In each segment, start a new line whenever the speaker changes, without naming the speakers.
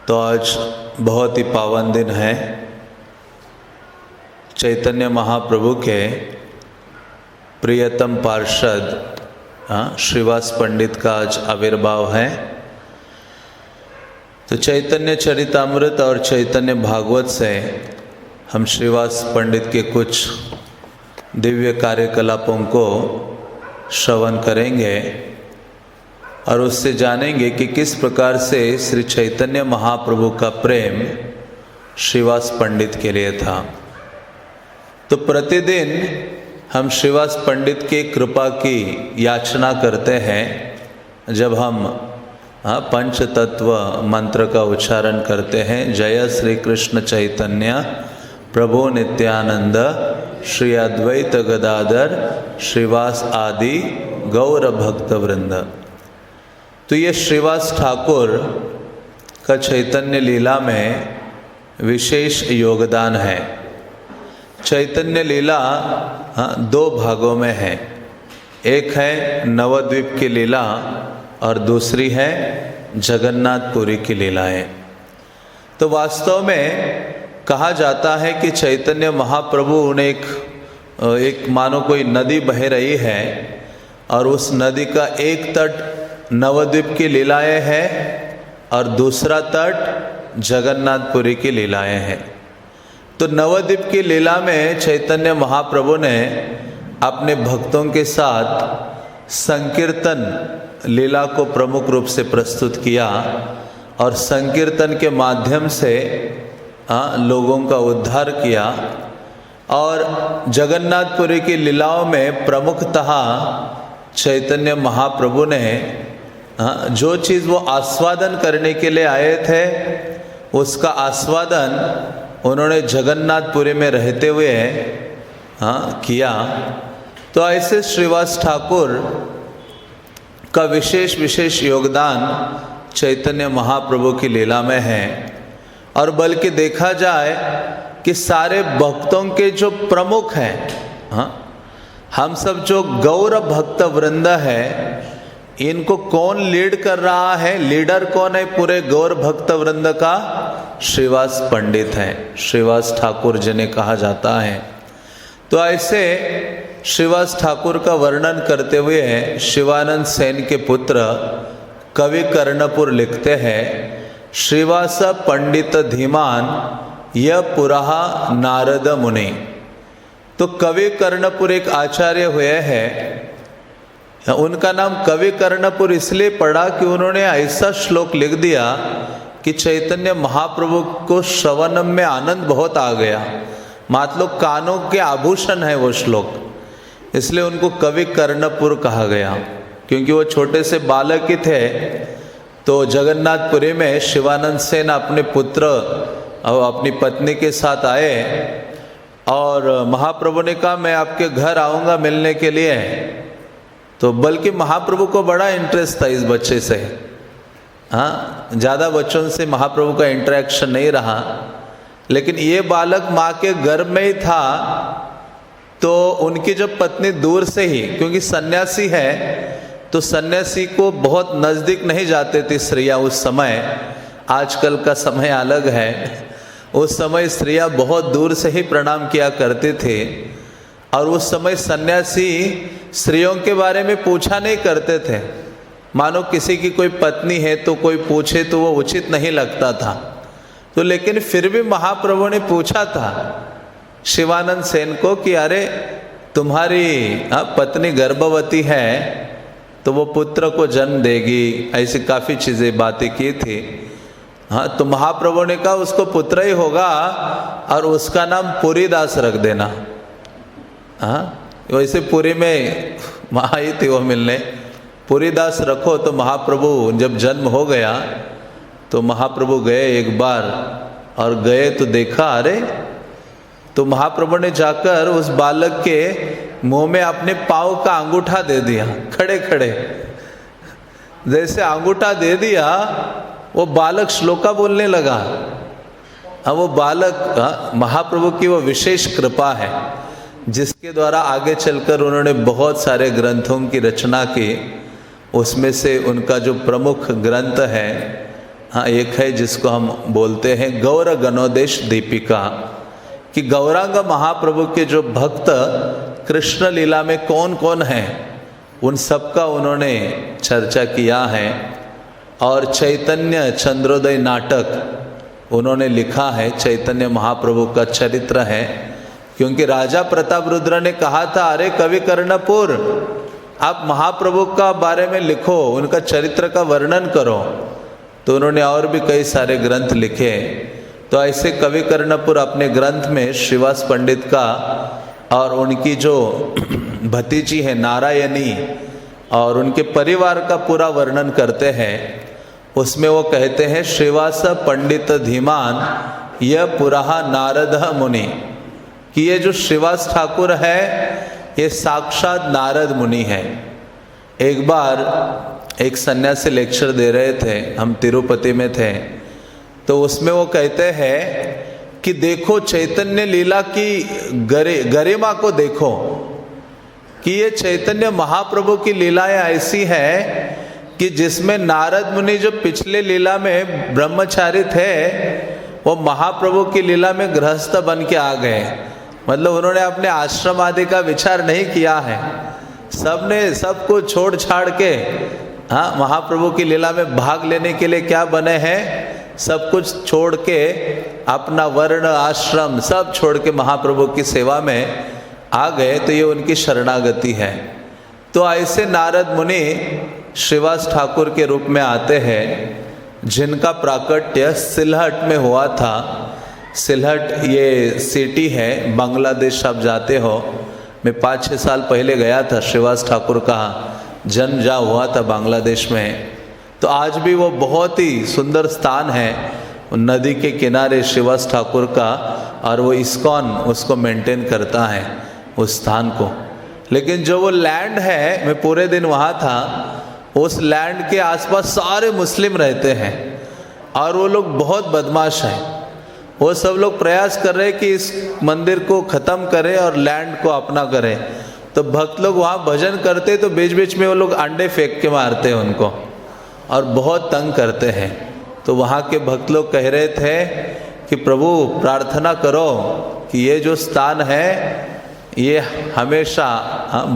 तो आज बहुत ही पावन दिन है। चैतन्य महाप्रभु के प्रियतम पार्षद श्रीवास पंडित का आज आविर्भाव है। तो चैतन्य चरितामृत और चैतन्य भागवत से हम श्रीवास पंडित के कुछ दिव्य कार्यकलापों को श्रवण करेंगे और उससे जानेंगे कि किस प्रकार से श्री चैतन्य महाप्रभु का प्रेम श्रीवास पंडित के लिए था। तो प्रतिदिन हम श्रीवास पंडित की कृपा की याचना करते हैं जब हम पंच तत्व मंत्र का उच्चारण करते हैं। जय श्री कृष्ण चैतन्य प्रभु नित्यानंद श्री अद्वैत गदाधर श्रीवास आदि गौर भक्त वृंद। तो ये श्रीवास ठाकुर का चैतन्य लीला में विशेष योगदान है। चैतन्य लीला दो भागों में है। एक है नवद्वीप की लीला और दूसरी है जगन्नाथपुरी की लीलाएं। तो वास्तव में कहा जाता है कि चैतन्य महाप्रभु उन्हें एक मानो कोई नदी बह रही है और उस नदी का एक तट नवद्वीप की लीलाएं हैं और दूसरा तट जगन्नाथपुरी की लीलाएं हैं। तो नवद्वीप की लीला में चैतन्य महाप्रभु ने अपने भक्तों के साथ संकीर्तन लीला को प्रमुख रूप से प्रस्तुत किया और संकीर्तन के माध्यम से लोगों का उद्धार किया। और जगन्नाथपुरी की लीलाओं में प्रमुखतः चैतन्य महाप्रभु ने जो चीज़ वो आस्वादन करने के लिए आए थे उसका आस्वादन उन्होंने जगन्नाथपुरी में रहते हुए किया। तो ऐसे श्रीवास ठाकुर का विशेष योगदान चैतन्य महाप्रभु की लीला में है। और बल्कि देखा जाए कि सारे भक्तों के जो प्रमुख हैं, हम सब जो गौर भक्त वृंद है, इनको कौन लीड कर रहा है? लीडर कौन है पूरे गौर भक्त वृंद का? श्रीवास पंडित हैं, श्रीवास ठाकुर जिन्हें कहा जाता है। तो ऐसे श्रीवास ठाकुर का वर्णन करते हुए शिवानंद सेन के पुत्र कवि कर्णपुर लिखते हैं, श्रीवास पंडित धीमान य पुरहा नारद मुनि। तो कवि कर्णपुर एक आचार्य हुए हैं। उनका नाम कवि कर्णपुर इसलिए पड़ा कि उन्होंने ऐसा श्लोक लिख दिया कि चैतन्य महाप्रभु को श्रवण में आनंद बहुत आ गया। मतलब कानों के आभूषण है वो श्लोक, इसलिए उनको कवि कर्णपुर कहा गया। क्योंकि वो छोटे से बालक ही थे। तो जगन्नाथपुरी में शिवानंद सेन अपने पुत्र और अपनी पत्नी के साथ आए और महाप्रभु ने कहा मैं आपके घर आऊँगा मिलने के लिए। तो बल्कि महाप्रभु को बड़ा इंटरेस्ट था इस बच्चे से। ज़्यादा बच्चों से महाप्रभु का इंटरेक्शन नहीं रहा, लेकिन ये बालक माँ के गर्भ में ही था। तो उनकी जब पत्नी दूर से ही, क्योंकि सन्यासी है तो सन्यासी को बहुत नज़दीक नहीं जाते थे स्त्रियाँ उस समय। आजकल का समय अलग है। उस समय स्त्रियाँ बहुत दूर से ही प्रणाम किया करते थे और उस समय सन्यासी स्त्रियों के बारे में पूछा नहीं करते थे। मानो किसी की कोई पत्नी है तो कोई पूछे तो वो उचित नहीं लगता था। तो लेकिन फिर भी महाप्रभु ने पूछा था शिवानंद सेन को कि अरे तुम्हारी पत्नी गर्भवती है तो वो पुत्र को जन्म देगी, ऐसी काफ़ी चीज़ें बातें की थी। तो महाप्रभु ने कहा उसको पुत्र ही होगा और उसका नाम पुरीदास रख देना। वैसे पुरी में माँ आई थी वो मिलने, पुरीदास रखो। तो महाप्रभु जब जन्म हो गया तो महाप्रभु गए एक बार और गए तो देखा अरे, तो महाप्रभु ने जाकर उस बालक के मुंह में अपने पाँव का अंगूठा दे दिया। खड़े खड़े जैसे अंगूठा दे दिया वो बालक श्लोका बोलने लगा। वो बालक महाप्रभु की वो विशेष कृपा है जिसके द्वारा आगे चलकर उन्होंने बहुत सारे ग्रंथों की रचना की। उसमें से उनका जो प्रमुख ग्रंथ है हाँ, एक है जिसको हम बोलते हैं गौर गणोदेश दीपिका, कि गौरांग महाप्रभु के जो भक्त कृष्ण लीला में कौन कौन हैं उन सब का उन्होंने चर्चा किया है। और चैतन्य चंद्रोदय नाटक उन्होंने लिखा है, चैतन्य महाप्रभु का चरित्र है। क्योंकि राजा प्रताप रुद्र ने कहा था, अरे कवि कर्णपुर, आप महाप्रभु का बारे में लिखो, उनका चरित्र का वर्णन करो। तो उन्होंने और भी कई सारे ग्रंथ लिखे। तो ऐसे कवि कर्णपुर अपने ग्रंथ में श्रीवास पंडित का और उनकी जो भतीजी है नारायणी और उनके परिवार का पूरा वर्णन करते हैं। उसमें वो कहते हैं, श्रीवास पंडित धीमान यह पुराहा नारद मुनि, कि ये जो श्रीवास ठाकुर है ये साक्षात नारद मुनि है। एक बार एक सन्यासी लेक्चर दे रहे थे, हम तिरुपति में थे, तो उसमें वो कहते हैं कि देखो चैतन्य लीला की गरिमा को देखो, कि ये चैतन्य महाप्रभु की लीलाएं ऐसी है कि जिसमें नारद मुनि जो पिछले लीला में ब्रह्मचारी थे वो महाप्रभु की लीला में गृहस्थ बन के आ गए। मतलब उन्होंने अपने आश्रम आदि का विचार नहीं किया है, सबने सब कुछ छोड़ छाड़ के हाँ महाप्रभु की लीला में भाग लेने के लिए क्या बने हैं, सब कुछ छोड़ के अपना वर्ण आश्रम सब छोड़ के महाप्रभु की सेवा में आ गए। तो ये उनकी शरणागति है। तो ऐसे नारद मुनि श्रीवास ठाकुर के रूप में आते हैं, जिनका प्राकट्य सिलहट में हुआ था। सिलहट ये सिटी है, बांग्लादेश आप जाते हो। मैं 5-6 साल पहले गया था, श्रीवास ठाकुर का जन्म जहाँ हुआ था बांग्लादेश में। तो आज भी वो बहुत ही सुंदर स्थान है, नदी के किनारे श्रीवास ठाकुर का, और वो इस्कॉन उसको मेंटेन करता है उस स्थान को। लेकिन जो वो लैंड है, मैं पूरे दिन वहाँ था, उस लैंड के आसपास सारे मुस्लिम रहते हैं और वो लोग बहुत बदमाश हैं। वो सब लोग प्रयास कर रहे हैं कि इस मंदिर को ख़त्म करें और लैंड को अपना करें। तो भक्त लोग वहाँ भजन करते तो बीच बीच में वो लोग अंडे फेंक के मारते हैं उनको और बहुत तंग करते हैं। तो वहाँ के भक्त लोग कह रहे थे कि प्रभु प्रार्थना करो कि ये जो स्थान है ये हमेशा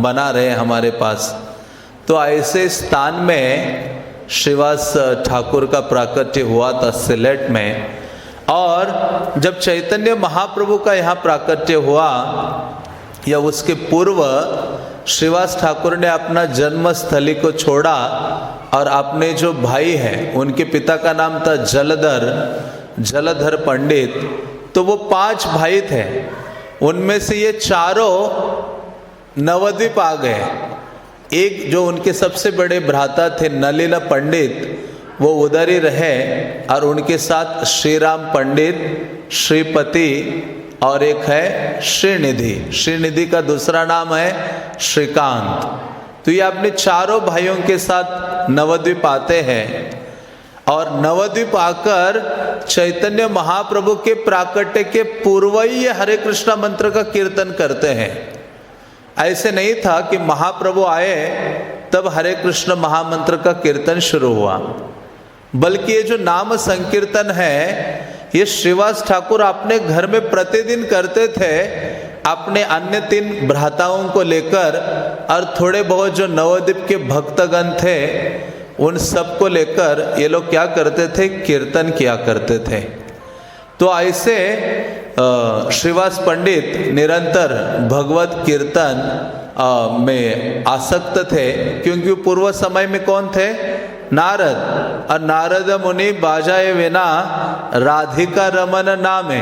बना रहे हमारे पास। तो ऐसे स्थान में श्रीवास ठाकुर का प्राकट्य हुआ था सिलेट में। और जब चैतन्य महाप्रभु का यहाँ प्राकट्य हुआ या उसके पूर्व श्रीवास ठाकुर ने अपना जन्मस्थली को छोड़ा और अपने जो भाई हैं, उनके पिता का नाम था जलधर पंडित। तो वो 5 भाई थे, उनमें से ये चारों नवद्वीप आ गए। एक जो उनके सबसे बड़े भ्राता थे नलिन पंडित, वो उधर ही रहे और उनके साथ श्री राम पंडित, श्रीपति और एक है श्रीनिधि। श्रीनिधि का दूसरा नाम है श्रीकांत। तो ये अपने चारों भाइयों के साथ नवद्वीप आते हैं और नवद्वीप आकर चैतन्य महाप्रभु के प्राकट्य के पूर्व ही ये हरे कृष्णा मंत्र का कीर्तन करते हैं। ऐसे नहीं था कि महाप्रभु आए तब हरे कृष्ण महामंत्र का कीर्तन शुरू हुआ, बल्कि ये जो नाम संकीर्तन है ये श्रीवास ठाकुर अपने घर में प्रतिदिन करते थे अपने अन्य 3 भ्राताओं को लेकर, और थोड़े बहुत जो नवद्वीप के भक्तगण थे उन सबको लेकर ये लोग क्या करते थे, कीर्तन किया करते थे। तो ऐसे श्रीवास पंडित निरंतर भगवत कीर्तन में आसक्त थे, क्योंकि पूर्व समय में कौन थे, नारद। और नारद मुनि बाजाए बिना राधिका रमन नामे।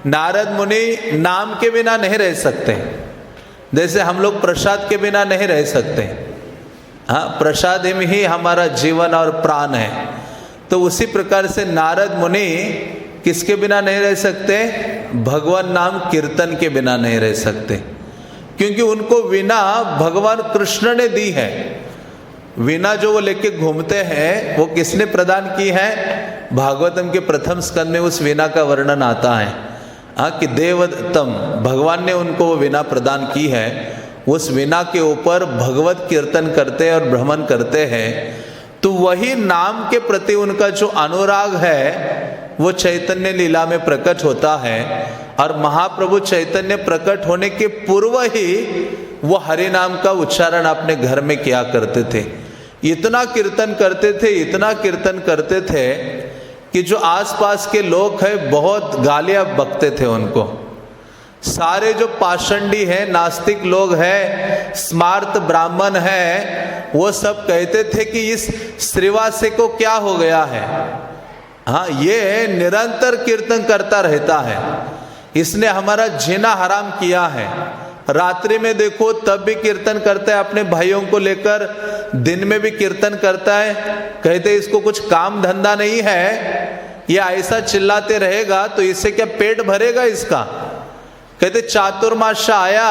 नारद मुनि नाम के बिना नहीं रह सकते, जैसे हम लोग प्रसाद के बिना नहीं रह सकते। हाँ, प्रसाद ही हमारा जीवन और प्राण है। तो उसी प्रकार से नारद मुनि किसके बिना नहीं रह सकते, भगवान नाम कीर्तन के बिना नहीं रह सकते, क्योंकि उनको वीणा भगवान कृष्ण ने दी है। वीणा जो वो लेके घूमते हैं वो किसने प्रदान की है, भागवतम के प्रथम स्कंद में उस वीणा का वर्णन आता है कि देवतम भगवान ने उनको वो वीणा प्रदान की है। उस वीणा के ऊपर भगवत कीर्तन करते हैं और भ्रमण करते हैं। तो वही नाम के प्रति उनका जो अनुराग है वो चैतन्य लीला में प्रकट होता है। और महाप्रभु चैतन्य प्रकट होने के पूर्व ही वो हरि नाम का उच्चारण अपने घर में किया करते थे। इतना कीर्तन करते थे, इतना कीर्तन करते थे कि जो आसपास के लोग हैं बहुत गालियां बकते थे उनको। सारे जो पाषंडी हैं, नास्तिक लोग हैं, स्मार्त ब्राह्मण हैं, वो सब कहते थे कि इस श्रीवासी को क्या हो गया है। हाँ, ये निरंतर कीर्तन करता रहता है, इसने हमारा जीना हराम किया है। रात्रि में देखो तब भी कीर्तन करता है, अपने भाइयों को लेकर दिन में भी कीर्तन करता है। कहते इसको कुछ काम धंधा नहीं है, ये ऐसा चिल्लाते रहेगा तो इससे क्या पेट भरेगा इसका। कहते चातुर्मास आया,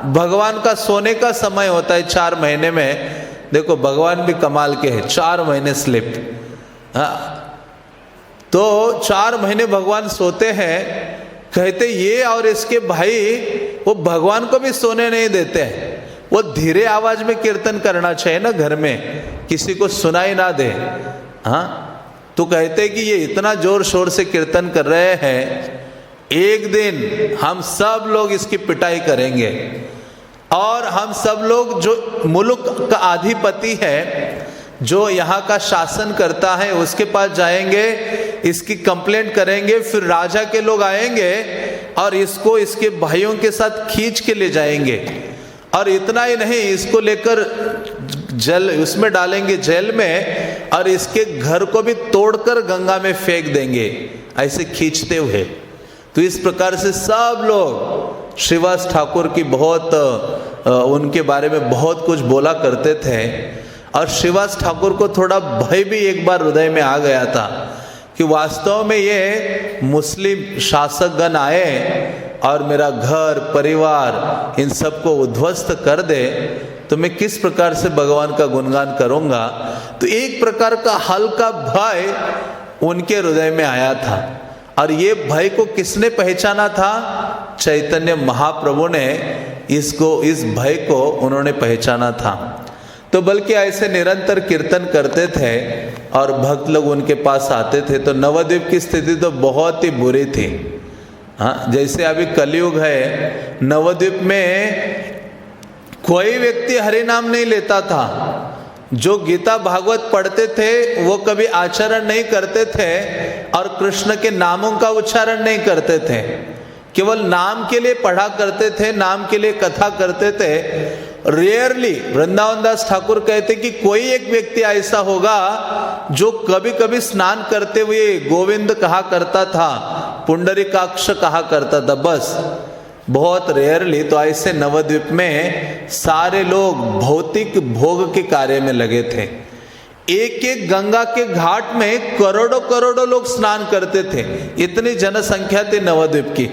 भगवान का सोने का समय होता है 4 महीने में। देखो भगवान भी कमाल के हैं, 4 महीने स्लिप। तो 4 महीने भगवान सोते हैं। कहते ये और इसके भाई वो भगवान को भी सोने नहीं देते हैं। वो धीरे आवाज में कीर्तन करना चाहिए ना घर में, किसी को सुनाई ना दे। हाँ, तो कहते कि ये इतना जोर शोर से कीर्तन कर रहे हैं, एक दिन हम सब लोग इसकी पिटाई करेंगे और हम सब लोग जो मुल्क का अधिपति है, जो यहाँ का शासन करता है, उसके पास जाएंगे, इसकी कंप्लेंट करेंगे। फिर राजा के लोग आएंगे और इसको इसके भाइयों के साथ खींच के ले जाएंगे। और इतना ही नहीं, इसको लेकर जल उसमें डालेंगे जेल में, और इसके घर को भी तोड़कर गंगा में फेंक देंगे, ऐसे खींचते हुए। तो इस प्रकार से सब लोग श्रीवास ठाकुर की बहुत उनके बारे में बहुत कुछ बोला करते थे। और श्रीवास ठाकुर को थोड़ा भय भी एक बार हृदय में आ गया था कि वास्तव में ये मुस्लिम शासकगण आए और मेरा घर परिवार इन सबको उद्ध्वस्त कर दे तो मैं किस प्रकार से भगवान का गुणगान करूंगा। तो एक प्रकार का हल्का भय उनके हृदय में आया था। और ये भय को किसने पहचाना था? चैतन्य महाप्रभु ने इस भय को उन्होंने पहचाना था। तो बल्कि ऐसे निरंतर कीर्तन करते थे और भक्त लोग उनके पास आते थे। तो नवद्वीप की स्थिति तो बहुत ही बुरी थी। हाँ, जैसे अभी कलयुग है, नवद्वीप में कोई व्यक्ति हरि नाम नहीं लेता था। जो गीता भागवत पढ़ते थे वो कभी आचरण नहीं करते थे और कृष्ण के नामों का उच्चारण नहीं करते थे, केवल नाम के लिए पढ़ा करते थे, नाम के लिए कथा करते थे। रेयरली वृंदावन दास ठाकुर कहते कि कोई एक व्यक्ति ऐसा होगा जो कभी कभी स्नान करते हुए गोविंद कहा करता था, पुंडरीकाक्ष कहा करता था, बस बहुत रेयरली। तो ऐसे नवद्वीप में सारे लोग भौतिक भोग के कार्य में लगे थे। एक एक गंगा के घाट में करोड़ों करोड़ों लोग स्नान करते थे, इतनी जनसंख्या थी नवद्वीप की।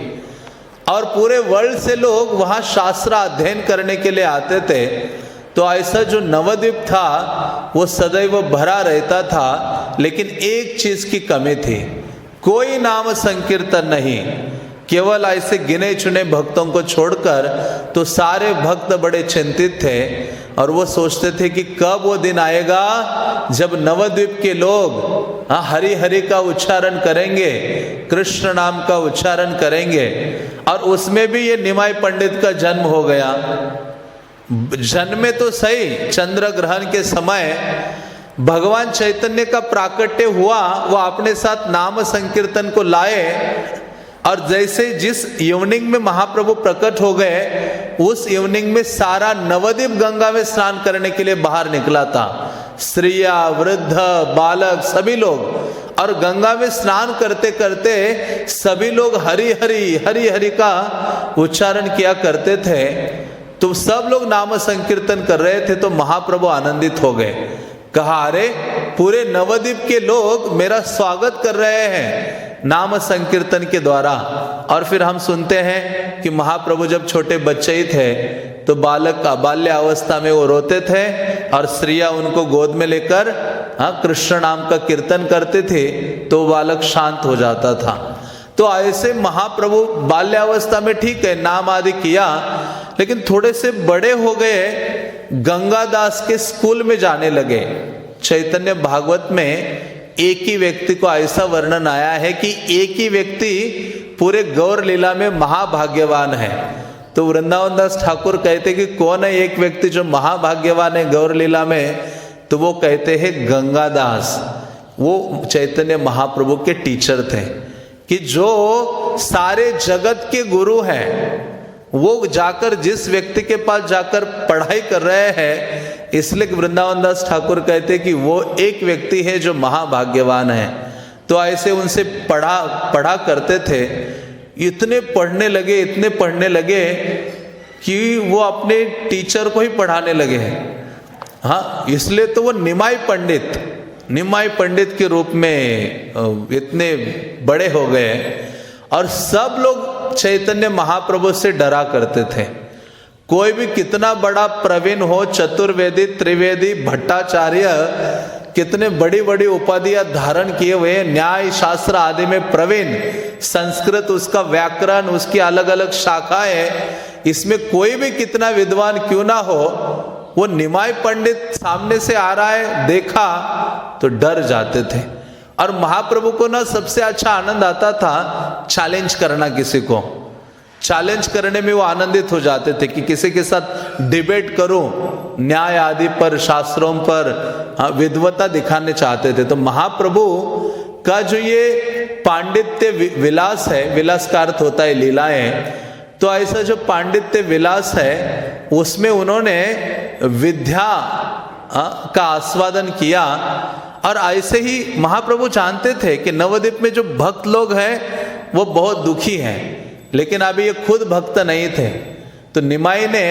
और पूरे वर्ल्ड से लोग वहाँ शास्त्र अध्ययन करने के लिए आते थे। तो ऐसा जो नवद्वीप था वो सदैव भरा रहता था। लेकिन एक चीज की कमी थी, कोई नाम संकीर्तन नहीं। केवल ऐसे गिने चुने भक्तों को छोड़कर तो सारे भक्त बड़े चिंतित थे और वो सोचते थे कि कब वो दिन आएगा जब नवद्वीप के लोग हरि हरि का उच्चारण करेंगे, कृष्ण नाम का उच्चारण करेंगे। और उसमें भी ये निमाई पंडित का जन्म हो गया। जन्मे तो सही, चंद्र ग्रहण के समय भगवान चैतन्य का प्राकट्य हुआ, वो अपने साथ नाम संकीर्तन को लाए। और जैसे जिस इवनिंग में महाप्रभु प्रकट हो गए, उस इवनिंग में सारा नवद्वीप गंगा में स्नान करने के लिए बाहर निकला था। स्त्रियां, वृद्ध, बालक, सभी लोग। और गंगा में स्नान करते करते सभी लोग हरि हरि हरि हरि का उच्चारण किया करते थे। तो सब लोग नाम संकीर्तन कर रहे थे। तो महाप्रभु आनंदित हो गए, कहा अरे पूरे नवद्वीप के लोग मेरा स्वागत कर रहे हैं नाम संकीर्तन के द्वारा। और फिर हम सुनते हैं कि महाप्रभु जब छोटे बच्चे ही थे तो बालक का बाल्य अवस्था में वो रोते थे और स्त्रियां उनको गोद में लेकर कृष्ण नाम का कीर्तन करते थे तो बालक शांत हो जाता था। तो ऐसे महाप्रभु बाल्यावस्था में ठीक है नाम आदि किया, लेकिन थोड़े से बड़े हो गए, गंगादास के स्कूल में जाने लगे। चैतन्य भागवत में एक ही व्यक्ति को ऐसा वर्णन आया है कि एक ही व्यक्ति पूरे गौर लीला में महाभाग्यवान है। तो वृंदावन दास ठाकुर कहते कि कौन है एक व्यक्ति जो महाभाग्यवान है गौर लीला में, तो वो कहते हैं गंगादास। वो चैतन्य महाप्रभु के टीचर थे कि जो सारे जगत के गुरु हैं, वो जाकर जिस व्यक्ति के पास जाकर पढ़ाई कर रहे हैं, इसलिए वृंदावन दास ठाकुर कहते कि वो एक व्यक्ति है जो महाभाग्यवान है। तो ऐसे उनसे पढ़ा करते थे। इतने पढ़ने लगे कि वो अपने टीचर को ही पढ़ाने लगे हैं। हाँ, इसलिए तो वो निमाई पंडित के रूप में इतने बड़े हो गए। और सब लोग चैतन्य महाप्रभु से डरा करते थे। कोई भी कितना बड़ा प्रवीण हो, चतुर्वेदी, त्रिवेदी, भट्टाचार्य, कितने बड़ी बड़ी उपाधियां धारण किए हुए, न्याय शास्त्र आदि में प्रवीण, संस्कृत, उसका व्याकरण, उसकी अलग अलग शाखाएं, इसमें कोई भी कितना विद्वान क्यों ना हो, वो निमाई पंडित सामने से आ रहा है, देखा तो डर जाते थे। और महाप्रभु को ना सबसे अच्छा आनंद आता था चैलेंज करना, किसी को चैलेंज करने में वो आनंदित हो जाते थे कि किसी के साथ डिबेट करूं, न्याय आदि पर, शास्त्रों पर विद्वता दिखाने चाहते थे। तो महाप्रभु का जो ये पांडित्य विलास है, विलास का अर्थ होता है लीलाएं, तो ऐसा जो पांडित्य विलास है उसमें उन्होंने विद्या का आस्वादन किया। और ऐसे ही महाप्रभु जानते थे कि नवद्वीप में जो भक्त लोग हैं वो बहुत दुखी हैं, लेकिन अभी ये खुद भक्त नहीं थे। तो निमाई ने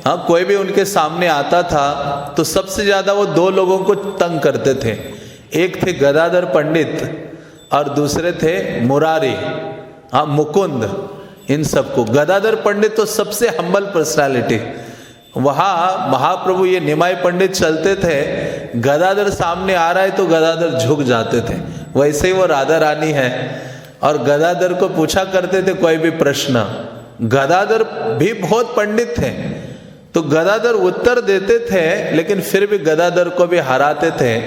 कोई भी उनके सामने आता था तो सबसे ज्यादा वो दो लोगों को तंग करते थे। एक थे गदाधर पंडित और दूसरे थे मुरारी, मुकुंद। इन सबको, गदाधर पंडित तो सबसे हम्बल पर्सनालिटी, वहाँ महाप्रभु ये निमाई पंडित चलते थे, गदाधर सामने आ रहा है तो गदाधर झुक जाते थे। वैसे ही वो राधा रानी है और गदाधर को पूछा करते थे कोई भी प्रश्न। गदाधर भी बहुत पंडित थे तो गदाधर उत्तर देते थे, लेकिन फिर भी गदाधर को भी हराते थे।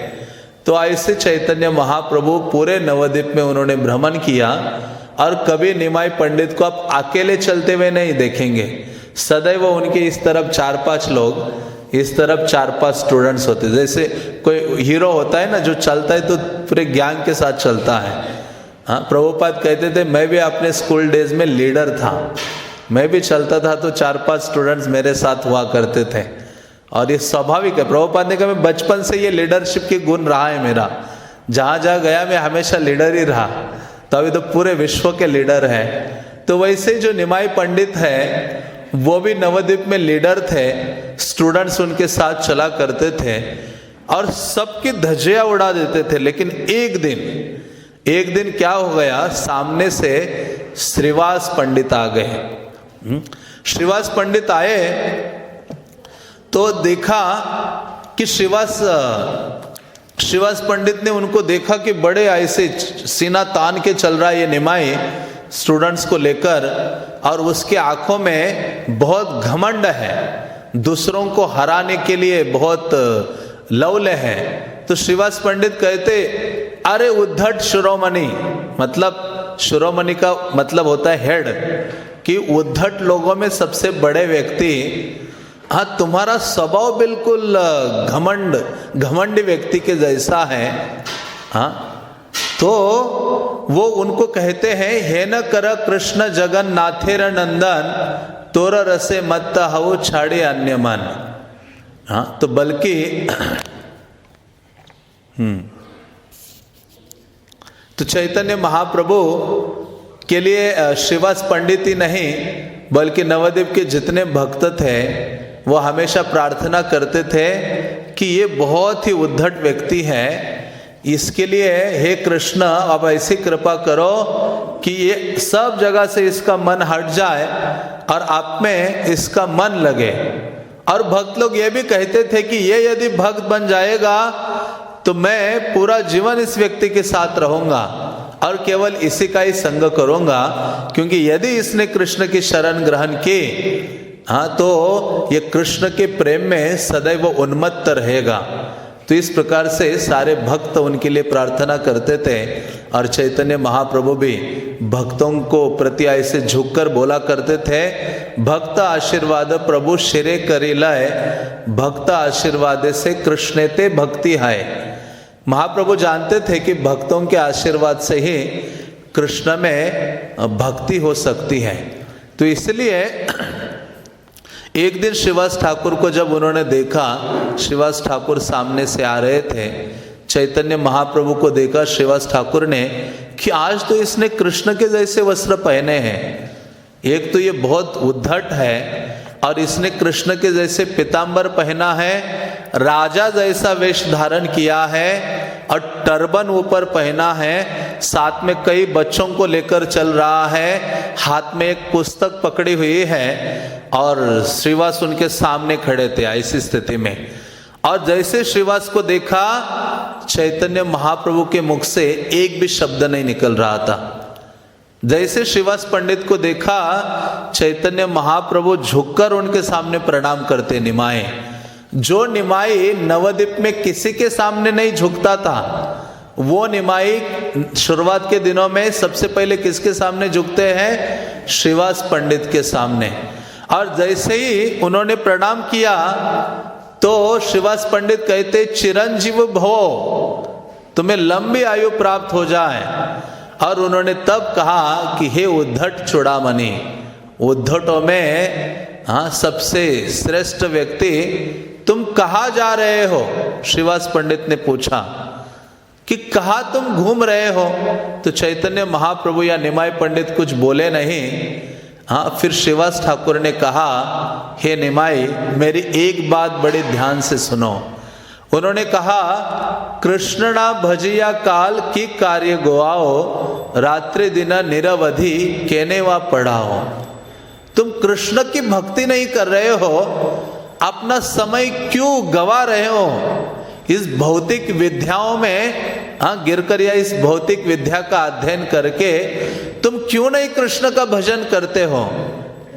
तो ऐसे चैतन्य महाप्रभु पूरे नवद्वीप में उन्होंने भ्रमण किया और कभी निमाई पंडित को आप अकेले चलते हुए नहीं देखेंगे। सदैव उनके इस तरफ 4-5 लोग, इस तरफ 4-5 स्टूडेंट्स होते। जैसे कोई हीरो होता है ना जो चलता है तो पूरे गैंग के साथ चलता है। हाँ, प्रभुपाद कहते थे मैं भी अपने स्कूल डेज में लीडर था, मैं भी चलता था तो 4-5 स्टूडेंट्स मेरे साथ हुआ करते थे। और ये स्वाभाविक है। प्रभुपाद ने कहा मैं बचपन से ये लीडरशिप की गुण रहा है मेरा, जहाँ जहाँ गया मैं हमेशा लीडर ही रहा, तो अभी तो पूरे विश्व के लीडर है। तो वैसे जो निमाई पंडित है वो भी नवद्वीप में लीडर थे, स्टूडेंट्स उनके साथ चला करते थे और सबकी धज्जियां उड़ा देते थे। लेकिन एक दिन क्या हो गया, सामने से श्रीवास पंडित आ गए। श्रीवास पंडित आए तो देखा कि श्रीवास पंडित ने उनको देखा कि बड़े ऐसे सीना तान के चल रहा है ये निमाई स्टूडेंट्स को लेकर, और उसके आंखों में बहुत घमंड है, दूसरों को हराने के लिए बहुत लौले है। तो श्रीवास पंडित कहते अरे उद्धट शिरोमणि, मतलब शिरोमणि का मतलब होता है हेड, कि उद्धट लोगों में सबसे बड़े व्यक्ति, हाँ तुम्हारा स्वभाव बिल्कुल घमंडी व्यक्ति के जैसा है। हाँ, तो वो उनको कहते हैं हे न कर कृष्ण जगन्नाथेर नंदन तोर रसे मत हवु छाड़ी अन्य मन। हाँ, तो बल्कि तो चैतन्य महाप्रभु के लिए श्रीवास पंडित ही नहीं बल्कि नवद्वीप के जितने भक्त थे वो हमेशा प्रार्थना करते थे कि ये बहुत ही उद्धट व्यक्ति है, इसके लिए हे कृष्ण अब ऐसी कृपा करो कि ये सब जगह से इसका मन हट जाए और आप में इसका मन लगे। और भक्त लोग ये भी कहते थे कि ये यदि भक्त बन जाएगा तो मैं पूरा जीवन इस व्यक्ति के साथ रहूंगा और केवल इसी का ही संग करूंगा, क्योंकि यदि इसने कृष्ण की शरण ग्रहण की, हाँ, तो ये कृष्ण के प्रेम में सदैव उन्मत्त रहेगा। तो तो इस प्रकार से सारे भक्त उनके लिए प्रार्थना करते थे और चैतन्य महाप्रभु भी भक्तों को प्रति ऐसे झुककर बोला करते थे, भक्त आशीर्वाद प्रभु शिरे करी लाए, भक्त आशीर्वाद से कृष्ण ते भक्ति है। महाप्रभु जानते थे कि भक्तों के आशीर्वाद से ही कृष्ण में भक्ति हो सकती है। तो इसलिए एक दिन श्रीवास ठाकुर को जब उन्होंने देखा, श्रीवास ठाकुर सामने से आ रहे थे, चैतन्य महाप्रभु को देखा श्रीवास ठाकुर ने कि आज तो इसने कृष्ण के जैसे वस्त्र पहने हैं, एक तो ये बहुत उद्धट है और इसने कृष्ण के जैसे पीताम्बर पहना है, राजा जैसा वेश धारण किया है और टर्बन ऊपर पहना है, साथ में कई बच्चों को लेकर चल रहा है, हाथ में एक पुस्तक पकड़ी हुई है और श्रीवास उनके सामने खड़े थे ऐसी स्थिति में। और जैसे श्रीवास को देखा, चैतन्य महाप्रभु के मुख से एक भी शब्द नहीं निकल रहा था। जैसे श्रीवास पंडित को देखा, चैतन्य महाप्रभु झुककर उनके सामने प्रणाम करते निमाए। जो निमाई नवद्वीप में किसी के सामने नहीं झुकता था, वो निमाई शुरुआत के दिनों में सबसे पहले किसके सामने झुकते हैं? श्रीवास पंडित के सामने। और जैसे ही उन्होंने प्रणाम किया तो श्रीवास पंडित कहते, चिरंजीव भव, तुम्हें लंबी आयु प्राप्त हो जाए। और उन्होंने तब कहा कि हे उद्धट चूड़ामणि, उद्धटों में सबसे श्रेष्ठ व्यक्ति, तुम कहाँ जा रहे हो? श्रीवास पंडित ने पूछा कि कहाँ तुम घूम रहे हो? तो चैतन्य महाप्रभु या निमाई पंडित कुछ बोले नहीं। फिर श्रीवास ठाकुर ने कहा, हे निमाई, मेरी एक बात बड़े ध्यान से सुनो। उन्होंने कहा, कृष्णना भजिया काल की कार्य गोआओ, रात्रि दिन निरवधि केने वा पढ़ाओ। तुम कृष्ण की भक्ति नहीं कर रहे हो, अपना समय क्यों गवा रहे हो इस भौतिक विद्याओं में गिरकर, या इस भौतिक विद्या का अध्ययन करके तुम क्यों नहीं कृष्ण का भजन करते हो?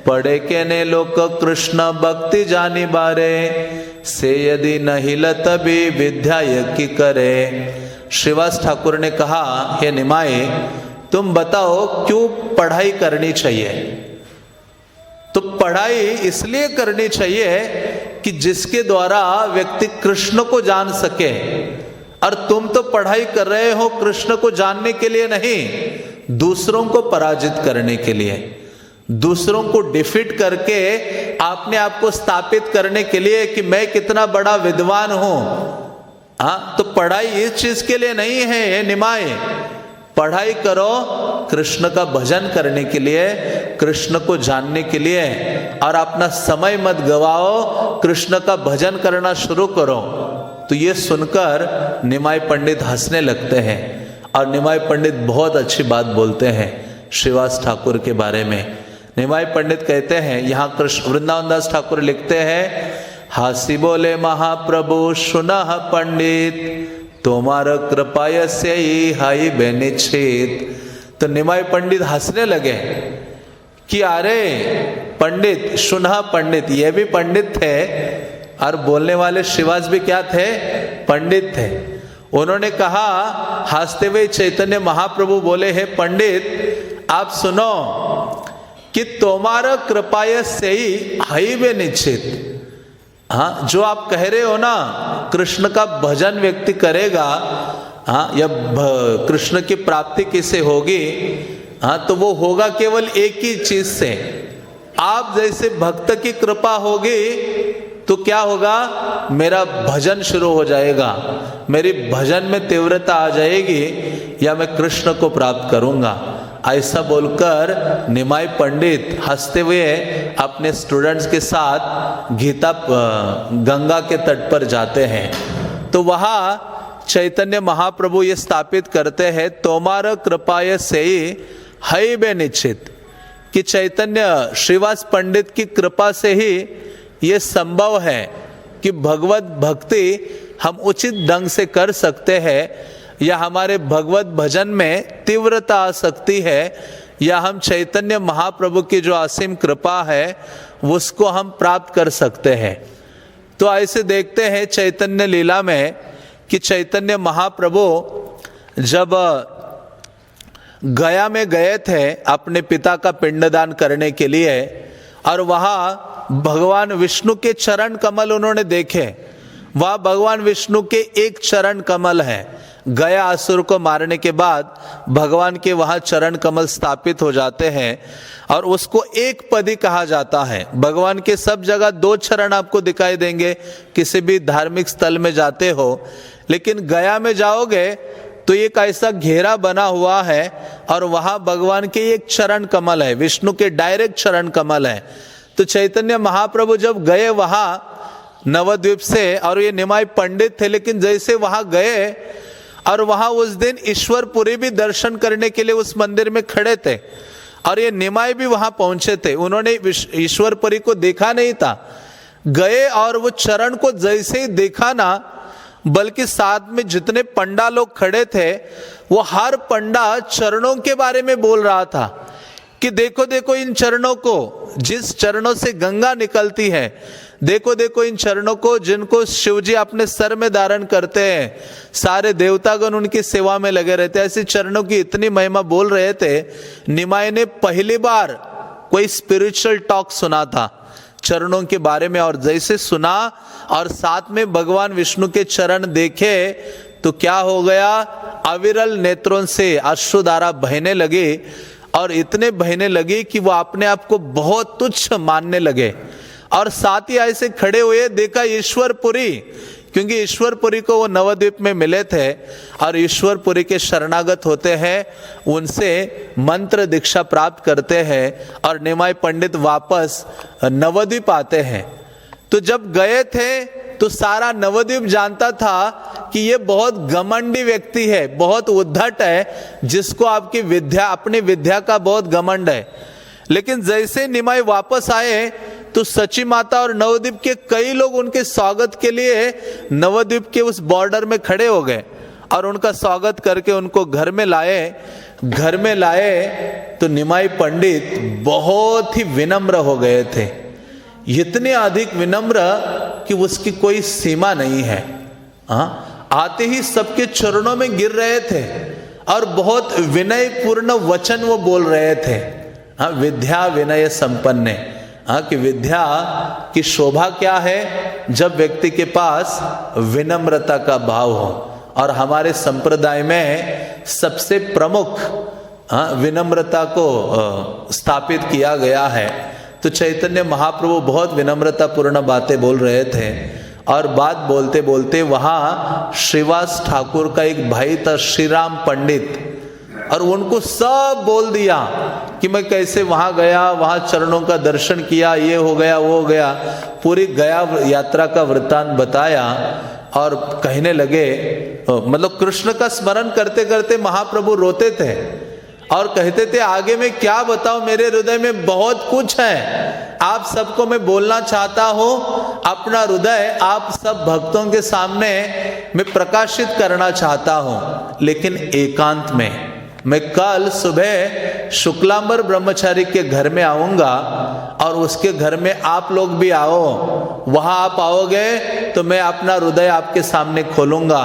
पढ़े के ने लोक कृष्ण भक्ति जानी बारे, से यदि नहीं लतबी विद्या की करे। श्रीवास ठाकुर ने कहा, हे निमाई, तुम बताओ क्यों पढ़ाई करनी चाहिए? तो पढ़ाई इसलिए करनी चाहिए कि जिसके द्वारा व्यक्ति कृष्ण को जान सके। और तुम तो पढ़ाई कर रहे हो कृष्ण को जानने के लिए नहीं, दूसरों को पराजित करने के लिए, दूसरों को डिफीट करके आपने आपको स्थापित करने के लिए कि मैं कितना बड़ा विद्वान हूं। तो पढ़ाई इस चीज के लिए नहीं है। ये निमाए, पढ़ाई करो कृष्ण का भजन करने के लिए, कृष्ण को जानने के लिए, और अपना समय मत गवाओ, कृष्ण का भजन करना शुरू करो। तो ये सुनकर निमाई पंडित हंसने लगते हैं और निमाई पंडित बहुत अच्छी बात बोलते हैं श्रीवास ठाकुर के बारे में। निमाई पंडित कहते हैं, यहाँ कृष्ण वृंदावन दास ठाकुर लिखते हैं, हासी बोले महाप्रभु सुनह पंडित, तुम्हार कृपाय से ही हाई बेनिश्चित। तो निमाई पंडित हंसने लगे कि अरे पंडित, सुनह पंडित, ये भी पंडित थे और बोलने वाले श्रीवास भी क्या थे? पंडित थे। उन्होंने कहा, हंसते हुए चैतन्य महाप्रभु बोले, हे पंडित, आप सुनो कि तुम्हारा कृपाय से ही हाई वे निश्चित। जो आप कह रहे हो ना, कृष्ण का भजन व्यक्ति करेगा, या कृष्ण की प्राप्ति किसे होगी, तो वो होगा केवल एक ही चीज से, आप जैसे भक्त की कृपा होगी तो क्या होगा? मेरा भजन शुरू हो जाएगा, मेरी भजन में तीव्रता आ जाएगी, या मैं कृष्ण को प्राप्त करूंगा। ऐसा बोलकर निमाई पंडित हंसते हुए अपने स्टूडेंट्स के साथ गंगा के तट पर जाते हैं। तो वहाँ चैतन्य महाप्रभु ये स्थापित करते हैं, तोमार कृपाय से ही है बे निश्चित, कि चैतन्य श्रीवास पंडित की कृपा से ही ये संभव है कि भगवत भक्ति हम उचित ढंग से कर सकते हैं, या हमारे भगवत भजन में तीव्रता आ सकती है, या हम चैतन्य महाप्रभु की जो असीम कृपा है उसको हम प्राप्त कर सकते हैं। तो ऐसे देखते हैं चैतन्य लीला में कि चैतन्य महाप्रभु जब गया में गए थे अपने पिता का पिंडदान करने के लिए, और वहाँ भगवान विष्णु के चरण कमल उन्होंने देखे। वहाँ भगवान विष्णु के एक चरण कमल है। गया असुर को मारने के बाद भगवान के वहाँ चरण कमल स्थापित हो जाते हैं और उसको एक पदी कहा जाता है। भगवान के सब जगह दो चरण आपको दिखाई देंगे, किसी भी धार्मिक स्थल में जाते हो, लेकिन गया में जाओगे तो एक ऐसा घेरा बना हुआ है और वहाँ भगवान के एक चरण कमल है, विष्णु के डायरेक्ट चरण कमल है। तो चैतन्य महाप्रभु जब गए वहाँ नवद्वीप से, और ये निमाई पंडित थे, लेकिन जैसे वहाँ गए और वहाँ उस दिन ईश्वरपुरी भी दर्शन करने के लिए उस मंदिर में खड़े थे, और ये निमाई भी वहाँ पहुँचे थे। उन्होंने ईश्वरपुरी को देखा नहीं था, गए और वो चरण को जैसे ही देखा ना, बल्कि साथ में जितने पंडा लोग खड़े थे वो हर पंडा चरणों के बारे में बोल रहा था कि देखो देखो इन चरणों को, जिस चरणों से गंगा निकलती है, देखो देखो इन चरणों को जिनको शिव जी अपने सर में धारण करते हैं, सारे देवतागण उनकी सेवा में लगे रहते हैं। ऐसे चरणों की इतनी महिमा बोल रहे थे। निमाई ने पहली बार कोई स्पिरिचुअल टॉक सुना था चरणों के बारे में, और जैसे सुना और साथ में भगवान विष्णु के चरण देखे तो क्या हो गया, अविरल नेत्रों से अश्रुधारा बहने लगी, और इतने बहने लगी कि वो अपने आप को बहुत तुच्छ मानने लगे। और साथ ही ऐसे खड़े हुए देखा ईश्वरपुरी, क्योंकि ईश्वरपुरी को वो नवद्वीप में मिले थे और ईश्वरपुरी के शरणागत होते हैं, उनसे मंत्र दीक्षा प्राप्त करते हैं और निमाई पंडित वापस नवद्वीप आते हैं। तो जब गए थे तो सारा नवद्वीप जानता था कि ये बहुत घमंडी व्यक्ति है, बहुत उद्धट है, जिसको आपकी विद्या, अपनी विद्या का बहुत घमंड है। लेकिन जैसे निमाई वापस आए तो सची माता और नवद्वीप के कई लोग उनके स्वागत के लिए नवद्वीप के उस बॉर्डर में खड़े हो गए और उनका स्वागत करके उनको घर में लाए। घर में लाए तो निमाई पंडित बहुत ही विनम्र हो गए थे, इतने अधिक विनम्र कि उसकी कोई सीमा नहीं है। आते ही सबके चरणों में गिर रहे थे और बहुत विनय पूर्ण वचन वो बोल रहे थे। विद्या विनय संपन्न, कि विद्या की शोभा क्या है, जब व्यक्ति के पास विनम्रता का भाव हो। और हमारे संप्रदाय में सबसे प्रमुख विनम्रता को स्थापित किया गया है। तो चैतन्य महाप्रभु बहुत विनम्रता पूर्ण बातें बोल रहे थे, और बात बोलते बोलते वहाँ श्रीवास ठाकुर का एक भाई था श्रीराम पंडित, और उनको सब बोल दिया कि मैं कैसे वहाँ गया, वहाँ चरणों का दर्शन किया, ये हो गया वो हो गया, पूरी गया यात्रा का वृत्तांत बताया। और कहने लगे, मतलब कृष्ण का स्मरण करते करते महाप्रभु रोते थे और कहते थे आगे मैं क्या बताऊं, मेरे हृदय में बहुत कुछ है, आप सबको मैं बोलना चाहता हूं, अपना हृदय आप सब भक्तों के सामने मैं प्रकाशित करना चाहता हूं, लेकिन एकांत में। मैं कल सुबह शुक्लांबर ब्रह्मचारी के घर में आऊंगा और उसके घर में आप लोग भी आओ, वहां आप आओगे तो मैं अपना हृदय आपके सामने खोलूंगा,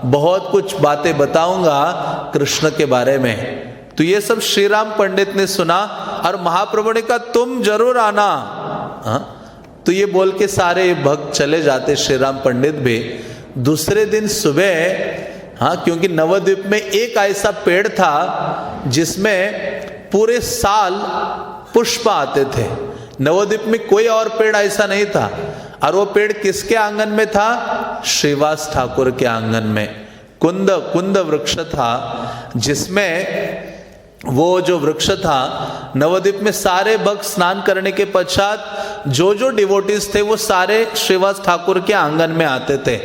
बहुत कुछ बातें बताऊंगा कृष्ण के बारे में। तो ये सब श्रीराम पंडित ने सुना और महाप्रभु ने कहा तुम जरूर आना। तो ये बोल के सारे भक्त चले जाते, श्रीराम पंडित भी। दूसरे दिन सुबह, क्योंकि नवद्वीप में एक ऐसा पेड़ था जिसमें पूरे साल पुष्प आते थे। नवद्वीप में कोई और पेड़ ऐसा नहीं था, और वो पेड़ किसके आंगन में था? श्रीवास ठाकुर के आंगन में कुंद वृक्ष था, जिसमें वो जो वृक्ष था, नवद्वीप में सारे भक्त स्नान करने के पश्चात जो डिवोटीज थे वो सारे श्रीवास ठाकुर के आंगन में आते थे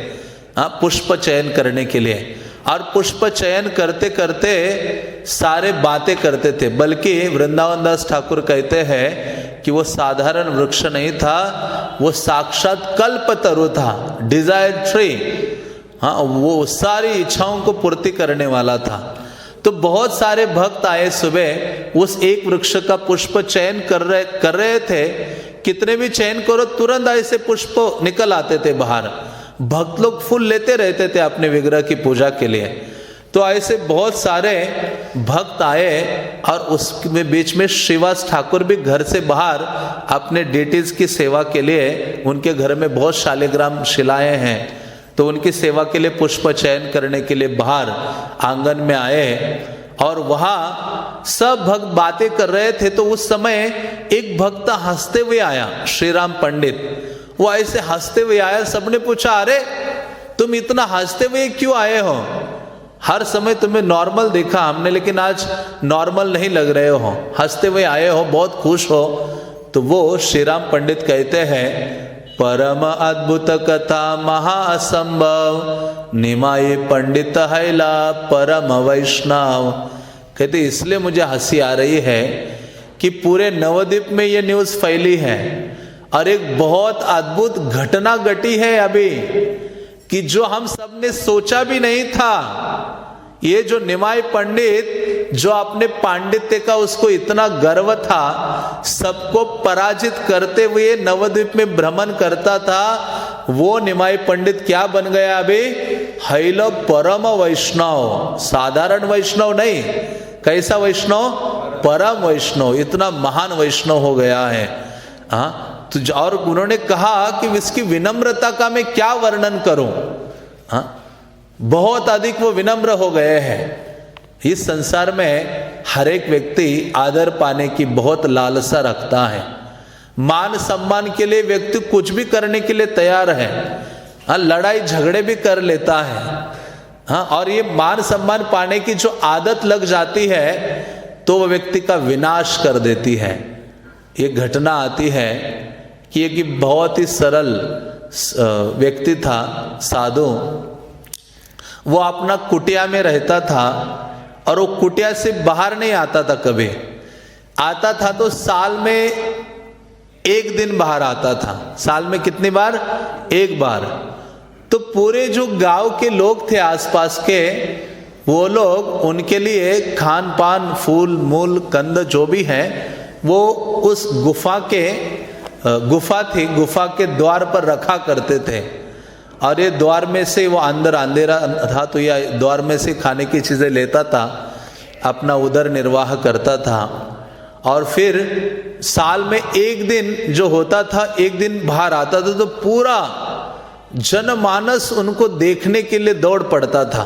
पुष्प चयन करने के लिए। और पुष्प चयन करते करते सारे बातें करते थे, बल्कि वृंदावन दास ठाकुर कहते हैं कि वो साधारण वृक्ष नहीं था, वो साक्षात कल्पतरु था, डिजायर ट्री। वो सारी इच्छाओं को पूर्ति करने वाला था। तो बहुत सारे भक्त आए सुबह, उस एक वृक्ष का पुष्प चयन कर रहे थे। कितने भी चयन करो तुरंत ऐसे पुष्प निकल आते थे बाहर। भक्त लोग फूल लेते रहते थे अपने विग्रह की पूजा के लिए। तो ऐसे बहुत सारे भक्त आए और उसके बीच में श्रीवास ठाकुर भी घर से बाहर अपने डेटीज की सेवा के लिए, उनके घर में बहुत शालिग्राम शिलाएं हैं, तो उनकी सेवा के लिए पुष्प चयन करने के लिए बाहर आंगन में आए और वहाँ सब भक्त बातें कर रहे थे। तो उस समय एक भक्त हंसते हुए आया, श्रीराम पंडित। वो ऐसे हंसते हुए आया, सबने पूछा अरे तुम इतना हंसते हुए क्यों आए हो? हर समय तुम्हें नॉर्मल देखा हमने, लेकिन आज नॉर्मल नहीं लग रहे हो, हंसते हुए आए हो, बहुत खुश हो। तो वो श्रीराम पंडित कहते हैं, परम अद्भुत कथा महाअसंभव निमाये पंडित हैला परम वैष्णव। कहते इसलिए मुझे हंसी आ रही है कि पूरे नवद्वीप में ये न्यूज़ फैली है और एक बहुत अद्भुत घटना घटी है अभी कि जो हम सब ने सोचा भी नहीं था। ये जो निमाय पंडित जो अपने पांडित्य का उसको इतना गर्व था, सबको पराजित करते हुए नवद्वीप में भ्रमण करता था, वो निमाय पंडित क्या बन गया अभी? हैल परम वैष्णव। साधारण वैष्णव नहीं, कैसा वैष्णव? परम वैष्णव। इतना महान वैष्णव हो गया है। हाँ, तो और उन्होंने कहा कि इसकी विनम्रता का मैं क्या वर्णन करूं। हाँ, बहुत अधिक वो विनम्र हो गए हैं। इस संसार में हर एक व्यक्ति आदर पाने की बहुत लालसा रखता है। मान सम्मान के लिए व्यक्ति कुछ भी करने के लिए तैयार है। हाँ, लड़ाई झगड़े भी कर लेता है। हाँ, और ये मान सम्मान पाने की जो आदत लग जाती है तो वो व्यक्ति का विनाश कर देती है। ये घटना आती है कि एक बहुत ही सरल व्यक्ति था, साधु। वो अपना कुटिया में रहता था और वो कुटिया से बाहर नहीं आता था। कभी आता था तो साल में एक दिन बाहर आता था। साल में कितनी बार? एक बार। तो पूरे जो गांव के लोग थे आसपास के, वो लोग उनके लिए खान पान, फूल मूल कंद जो भी है वो उस गुफा थी, गुफा के द्वार पर रखा करते थे। और ये द्वार में से, वो अंदर अंधेरा था तो यह द्वार में से खाने की चीज़ें लेता था, अपना उदर निर्वाह करता था। और फिर साल में एक दिन जो होता था, एक दिन बाहर आता था तो पूरा जनमानस उनको देखने के लिए दौड़ पड़ता था।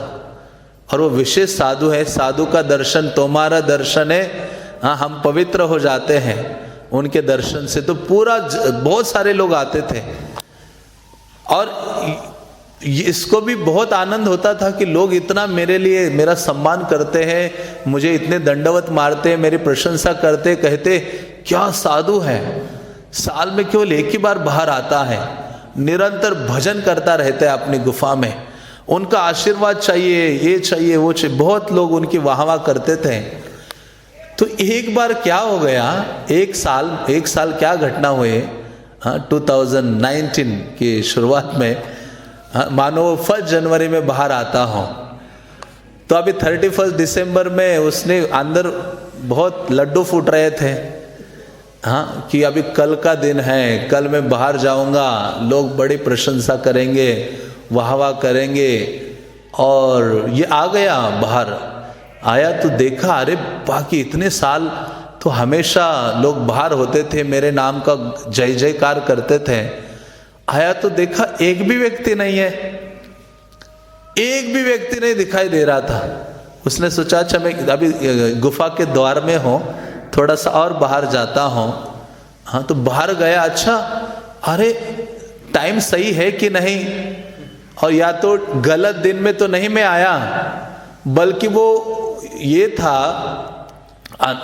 और वो विशेष साधु है, साधु का दर्शन तुम्हारा दर्शन है। हाँ, हम पवित्र हो जाते हैं उनके दर्शन से। तो पूरा बहुत सारे लोग आते थे और इसको भी बहुत आनंद होता था कि लोग इतना मेरे लिए मेरा सम्मान करते हैं, मुझे इतने दंडवत मारते हैं, मेरी प्रशंसा करते, कहते क्या साधु है, साल में केवल एक ही बार बाहर आता है, निरंतर भजन करता रहता है अपनी गुफा में, उनका आशीर्वाद चाहिए, ये चाहिए वो चाहिए। बहुत लोग उनकी वाह वाह करते थे। तो एक बार क्या हो गया, एक साल क्या घटना हुई, 2019 की शुरुआत में, मानो 1 जनवरी में बाहर आता हूँ तो अभी 31 दिसंबर में उसने अंदर बहुत लड्डू फूट रहे थे। हाँ, कि अभी कल का दिन है, कल मैं बाहर जाऊँगा, लोग बड़ी प्रशंसा करेंगे, वाह वाह करेंगे। और ये आ गया, बाहर आया तो देखा अरे बाकी इतने साल तो हमेशा लोग बाहर होते थे, मेरे नाम का जय जयकार करते थे। आया तो देखा एक भी व्यक्ति नहीं है, एक भी व्यक्ति नहीं दिखाई दे रहा था। उसने सोचा अच्छा मैं अभी गुफा के द्वार में हूँ, थोड़ा सा और बाहर जाता हूँ। हाँ, तो बाहर गया, अच्छा अरे टाइम सही है कि नहीं, और या तो गलत दिन में तो नहीं मैं आया, बल्कि वो ये था,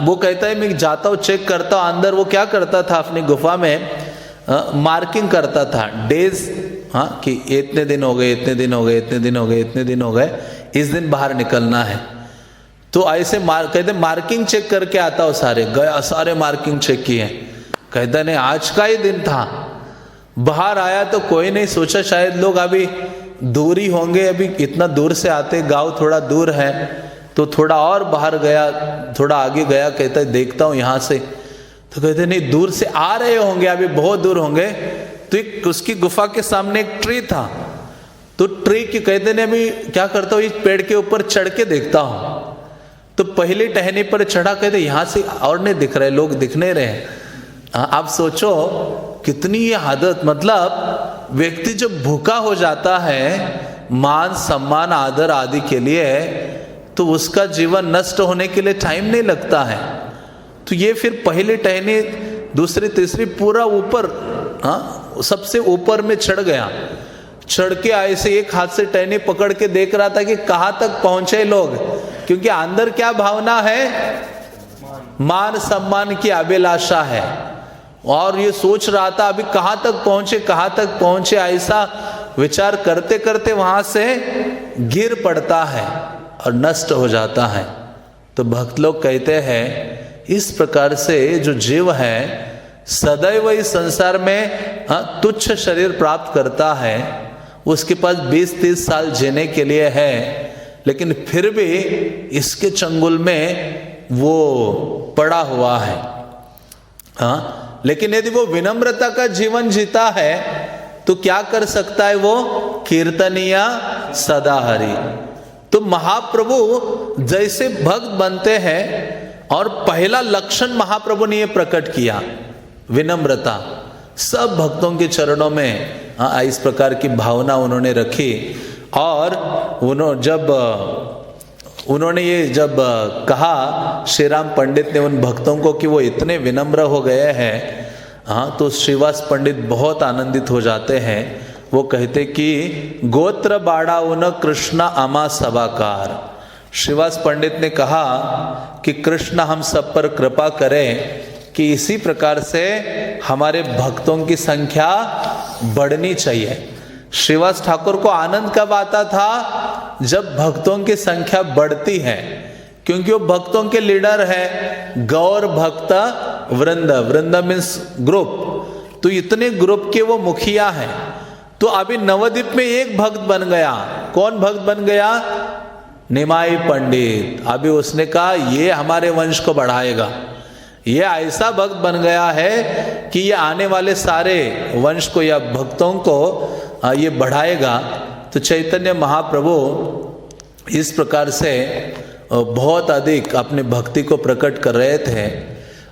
वो कहता है मैं जाता हूँ चेक करता हूँ अंदर। वो क्या करता था अपनी गुफा में, मार्किंग करता था डेज। हाँ, कि इतने दिन हो गए, इतने दिन हो गए, इतने दिन हो गए, इतने दिन हो गए, इस दिन बाहर निकलना है। तो ऐसे कहते मार्किंग चेक करके आता हो, सारे गया, सारे मार्किंग चेक किए। कहता नहीं आज का ही दिन था। बाहर आया तो कोई नहीं, सोचा शायद लोग अभी दूर ही होंगे, अभी इतना दूर से आते, गांव थोड़ा दूर है, तो थोड़ा और बाहर गया, थोड़ा आगे गया, कहता है देखता हूँ यहाँ से। तो कहते नहीं दूर से आ रहे होंगे, अभी बहुत दूर होंगे। तो एक उसकी गुफा के सामने एक ट्री था, तो ट्री की कहते ने अभी क्या करता हूँ, इस पेड़ के ऊपर चढ़ के देखता हूँ, तो पहली टहनी पर चढ़ा, कहते यहाँ से और नहीं दिख रहे, लोग दिख नहीं रहे। आप सोचो कितनी ये आदत, मतलब व्यक्ति जब भूखा हो जाता है मान सम्मान आदर आदि के लिए, तो उसका जीवन नष्ट होने के लिए टाइम नहीं लगता है। तो ये फिर पहली टहनी दूसरी तीसरी पूरा ऊपर, सबसे ऊपर में चढ़ गया। चढ़ के ऐसे एक हाथ से टहनी पकड़ के देख रहा था कि कहाँ तक पहुंचे लोग, क्योंकि अंदर क्या भावना है, मान सम्मान की अभिलाषा है। और ये सोच रहा था अभी कहाँ तक पहुंचे, ऐसा विचार करते करते वहां से गिर पड़ता है और नष्ट हो जाता है। तो भक्त लोग कहते हैं इस प्रकार से जो जीव है सदैव इस संसार में तुच्छ शरीर प्राप्त करता है, उसके पास 20-30 साल जीने के लिए है, लेकिन फिर भी इसके चंगुल में वो पड़ा हुआ है। लेकिन यदि वो विनम्रता का जीवन जीता है तो क्या कर सकता है, वो कीर्तनीय सदा हरि। तो महाप्रभु जैसे भक्त बनते हैं, और पहला लक्षण महाप्रभु ने ये प्रकट किया, विनम्रता। सब भक्तों के चरणों में इस प्रकार की भावना उन्होंने रखी। और उन्होंने ये जब कहा श्री राम पंडित ने उन भक्तों को कि वो इतने विनम्र हो गए हैं, तो श्रीवास पंडित बहुत आनंदित हो जाते हैं। वो कहते कि गोत्र बाड़ा उन कृष्ण अमा सभाकार। श्रीवास पंडित ने कहा कि कृष्ण हम सब पर कृपा करें कि इसी प्रकार से हमारे भक्तों की संख्या बढ़नी चाहिए। श्रीवास ठाकुर को आनंद कब आता था, जब भक्तों की संख्या बढ़ती है, क्योंकि वो भक्तों के लीडर है। गौर भक्त वृंद मीन्स ग्रुप, तो इतने ग्रुप के वो मुखिया हैं। तो अभी नवद्वीप में एक भक्त बन गया। कौन भक्त बन गया, निमाई पंडित। अभी उसने कहा ये हमारे वंश को बढ़ाएगा, ये ऐसा भक्त बन गया है कि ये आने वाले सारे वंश को या भक्तों को ये बढ़ाएगा। तो चैतन्य महाप्रभु इस प्रकार से बहुत अधिक अपने भक्ति को प्रकट कर रहे थे,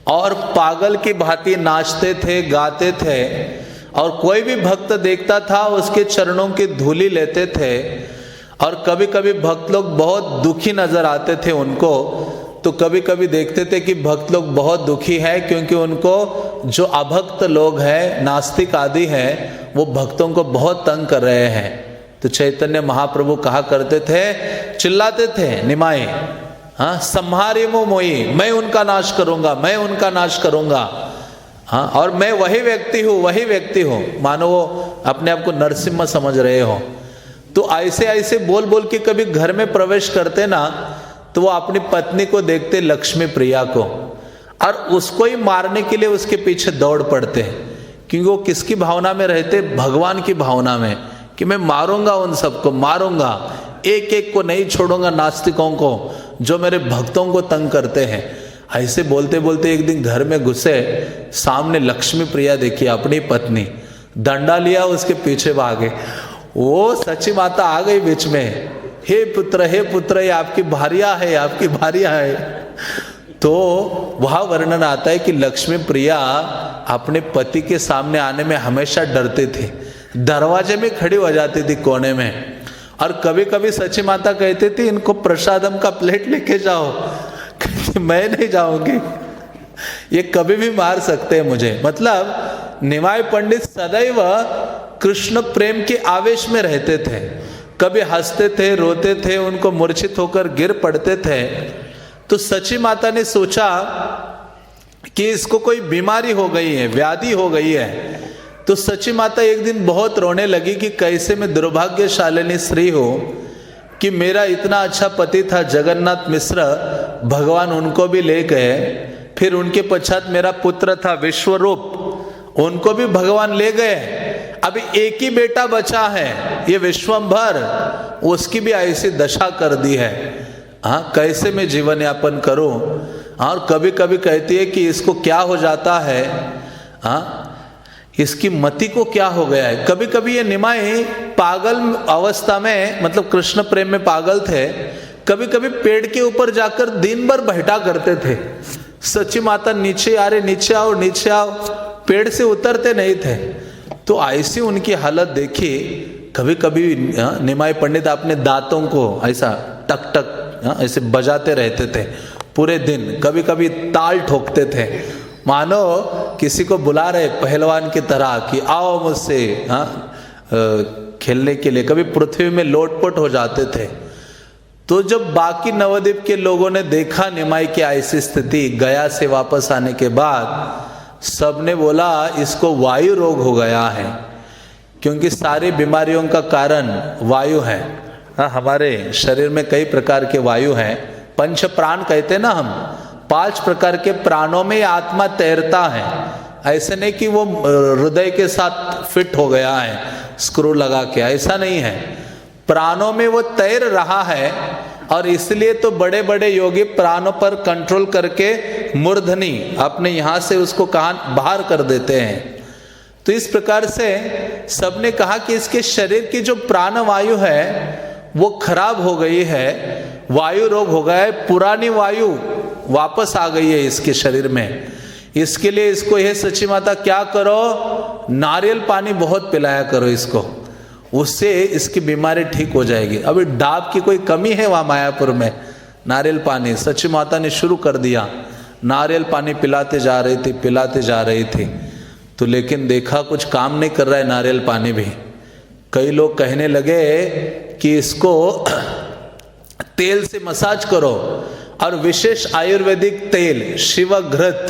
और पागल की भांति नाचते थे, गाते थे, और कोई भी भक्त देखता था उसके चरणों की धूली लेते थे। और कभी कभी भक्त लोग बहुत दुखी नजर आते थे उनको, तो कभी कभी देखते थे कि भक्त लोग बहुत दुखी है, क्योंकि उनको जो अभक्त लोग हैं, नास्तिक आदि हैं, वो भक्तों को बहुत तंग कर रहे हैं। तो चैतन्य महाप्रभु कहा करते थे, चिल्लाते थे निमाई, संहारी मो मोई, मैं उनका नाश करूंगा, मैं उनका नाश करूंगा। और मैं वही व्यक्ति हूँ, मानो वो अपने आप को नरसिम्हा समझ रहे हो। तो ऐसे ऐसे बोल बोल के कभी घर में प्रवेश करते ना, तो वो अपनी पत्नी को देखते, लक्ष्मी प्रिया को, और उसको ही मारने के लिए उसके पीछे दौड़ पड़ते, क्योंकि वो किसकी भावना में रहते, भगवान की भावना में, कि मैं मारूंगा, उन सबको मारूंगा, एक एक को नहीं छोड़ूंगा, नास्तिकों को जो मेरे भक्तों को तंग करते हैं। ऐसे बोलते बोलते एक दिन घर में घुसे, सामने लक्ष्मी प्रिया देखी अपनी पत्नी, डंडा लिया, उसके पीछे भागे। वो सची माता आ गई बीच में, हे पुत्र ये आपकी भारिया है। तो वह वर्णन आता है कि लक्ष्मी प्रिया अपने पति के सामने आने में हमेशा डरते थे, दरवाजे में खड़ी हो जाती थी कोने में। और कभी कभी सची माता कहती थी इनको प्रसादम का प्लेट लेके जाओ, कहती मैं नहीं जाऊंगी, ये कभी भी मार सकते हैं मुझे। मतलब निमाई पंडित सदैव कृष्ण प्रेम के आवेश में रहते थे, कभी हंसते थे, रोते थे, उनको मूर्छित होकर गिर पड़ते थे। तो सची माता ने सोचा कि इसको कोई बीमारी हो गई है, व्याधि हो गई है। तो सची माता एक दिन बहुत रोने लगी कि कैसे मैं दुर्भाग्यशालिनी स्त्री हूँ कि मेरा इतना अच्छा पति था जगन्नाथ मिश्र, भगवान उनको भी ले गए। फिर उनके पश्चात मेरा पुत्र था विश्वरूप, उनको भी भगवान ले गए। अभी एक ही बेटा बचा है, ये विश्वंभर, उसकी भी ऐसी दशा कर दी है। कैसे मैं जीवन यापन करूं। और कभी कभी कहती है कि इसको क्या हो जाता है, इसकी मति को क्या हो गया है। कभी कभी ये निमाई पागल अवस्था में, मतलब कृष्ण प्रेम में पागल थे, कभी कभी पेड़ के ऊपर जाकर दिन भर बैठा करते थे। सची माता नीचे आ रहे, नीचे आओ नीचे आओ, पेड़ से उतरते नहीं थे। तो ऐसी उनकी हालत देखी। कभी कभी निमाई पंडित अपने दांतों को ऐसा टक टक ऐसे बजाते रहते थे पूरे दिन। कभी कभी ताल ठोकते थे, मानो किसी को बुला रहे पहलवान की तरह कि आओ मुझसे खेलने के लिए। कभी पृथ्वी में लोटपोट हो जाते थे। तो जब बाकी नवद्वीप के लोगों ने देखा निमाई की ऐसी स्थिति, गया से वापस आने के बाद सबने बोला इसको वायु रोग हो गया है, क्योंकि सारी बीमारियों का कारण वायु है। हमारे शरीर में कई प्रकार के वायु हैं, पंच प्राण कहते ना हम, 5 प्रकार के प्राणों में आत्मा तैरता है। ऐसे नहीं कि वो हृदय के साथ फिट हो गया है स्क्रू लगा के, ऐसा नहीं है। प्राणों में वो तैर रहा है, और इसलिए तो बड़े बड़े योगी प्राणों पर कंट्रोल करके मूर्धनी अपने यहाँ से उसको कहाँ बाहर कर देते हैं। तो इस प्रकार से सबने कहा कि इसके शरीर की जो प्राणवायु है वो खराब हो गई है, वायु रोग हो गया है, पुरानी वायु वापस आ गई है इसके शरीर में। इसके लिए इसको हे सची माता क्या करो, नारियल पानी बहुत पिलाया करो इसको, उससे इसकी बीमारी ठीक हो जाएगी। अभी डाब की कोई कमी है वहाँ मायापुर में? नारियल पानी सची माता ने शुरू कर दिया, नारियल पानी पिलाते जा रही थी। तो लेकिन देखा कुछ काम नहीं कर रहा है नारियल पानी भी। कई लोग कहने लगे कि इसको तेल से मसाज करो, और विशेष आयुर्वेदिक तेल शिवघृत,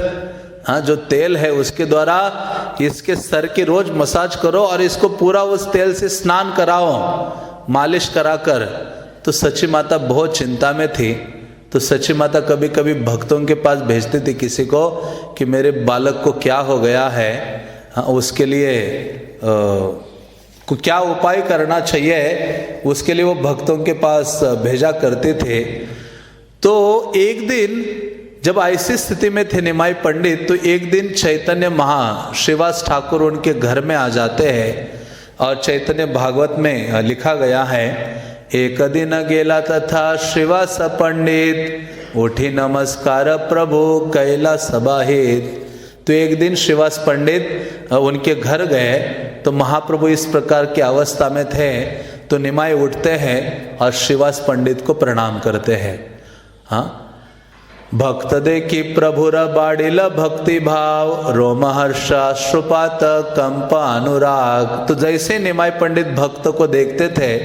जो तेल है उसके द्वारा इसके सर की रोज मसाज करो, और इसको पूरा उस तेल से स्नान कराओ, मालिश कराकर। तो सची माता बहुत चिंता में थी। तो सची माता कभी कभी भक्तों के पास भेजती थी किसी को कि मेरे बालक को क्या हो गया है, उसके लिए क्या उपाय करना चाहिए, उसके लिए वो भक्तों के पास भेजा करते थे। तो एक दिन जब ऐसी स्थिति में थे निमाई पंडित, तो एक दिन चैतन्य श्रीवास ठाकुर उनके घर में आ जाते हैं। और चैतन्य भागवत में लिखा गया है, एक दिन गेला तथा श्रीवास पंडित, उठी नमस्कार प्रभु कैला सबाहित। तो एक दिन श्रीवास पंडित उनके घर गए, तो महाप्रभु इस प्रकार की अवस्था में थे। तो निमाई उठते हैं और श्रीवास पंडित को प्रणाम करते हैं। भक्त देखी प्रभुर बाड़िल भक्ति भाव, रोमहर्षाश्रुपात कंप अनुराग। तो जैसे निमाई पंडित भक्त को देखते थे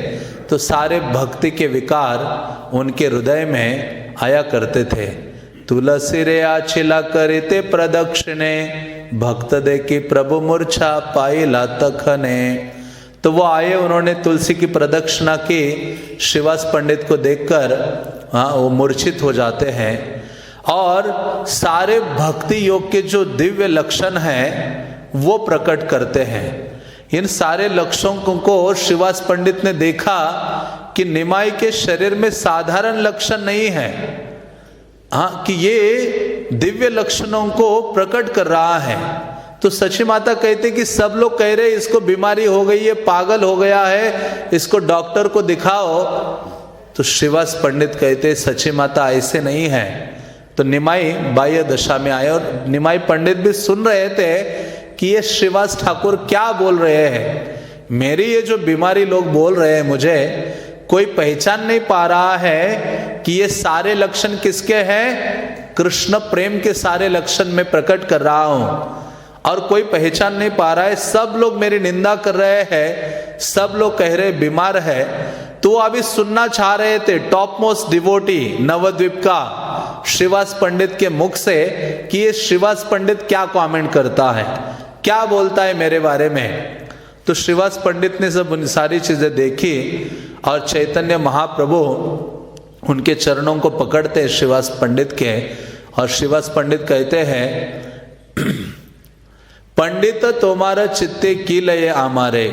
तो सारे भक्ति के विकार उनके हृदय में आया करते थे। तुलसी रे आचिला करते प्रदक्षिणे, भक्त देखी प्रभु मूर्छा पाइला तखने। तो वो आए, उन्होंने तुलसी की प्रदक्षिणा की। श्रीवास पंडित को देखकर वो मूर्छित हो जाते हैं, और सारे भक्ति योग के जो दिव्य लक्षण हैं वो प्रकट करते हैं। इन सारे लक्षणों को श्रीवास पंडित ने देखा कि निमाई के शरीर में साधारण लक्षण नहीं है, कि ये दिव्य लक्षणों को प्रकट कर रहा है। तो सची माता कहते कि सब लोग कह रहे इसको बीमारी हो गई है, पागल हो गया है, इसको डॉक्टर को दिखाओ। तो श्रीवास पंडित कहते सची माता ऐसे नहीं है। तो निमाई बाह्य दशा में आए, और निमाई पंडित भी सुन रहे थे कि ये श्रीवास ठाकुर क्या बोल रहे हैं। मेरी ये जो बीमारी लोग बोल रहे हैं, मुझे कोई पहचान नहीं पा रहा है कि ये सारे लक्षण किसके हैं, कृष्ण प्रेम के सारे लक्षण मैं प्रकट कर रहा हूं, और कोई पहचान नहीं पा रहा है। सब लोग मेरी निंदा कर रहे हैं, सब लोग कह रहे बीमार है। तो अभी सुनना चाह रहे थे टॉप मोस्ट डिवोटी नवद्वीप का श्रीवास पंडित के मुख से कि ये श्रीवास पंडित क्या कमेंट करता है, क्या बोलता है मेरे बारे में। तो श्रीवास पंडित ने सब सारी चीजें देखी, और चैतन्य महाप्रभु उनके चरणों को पकड़ते श्रीवास पंडित के, और श्रीवास पंडित कहते हैं पंडित तुम्हारा चित्ते की लय आमारे।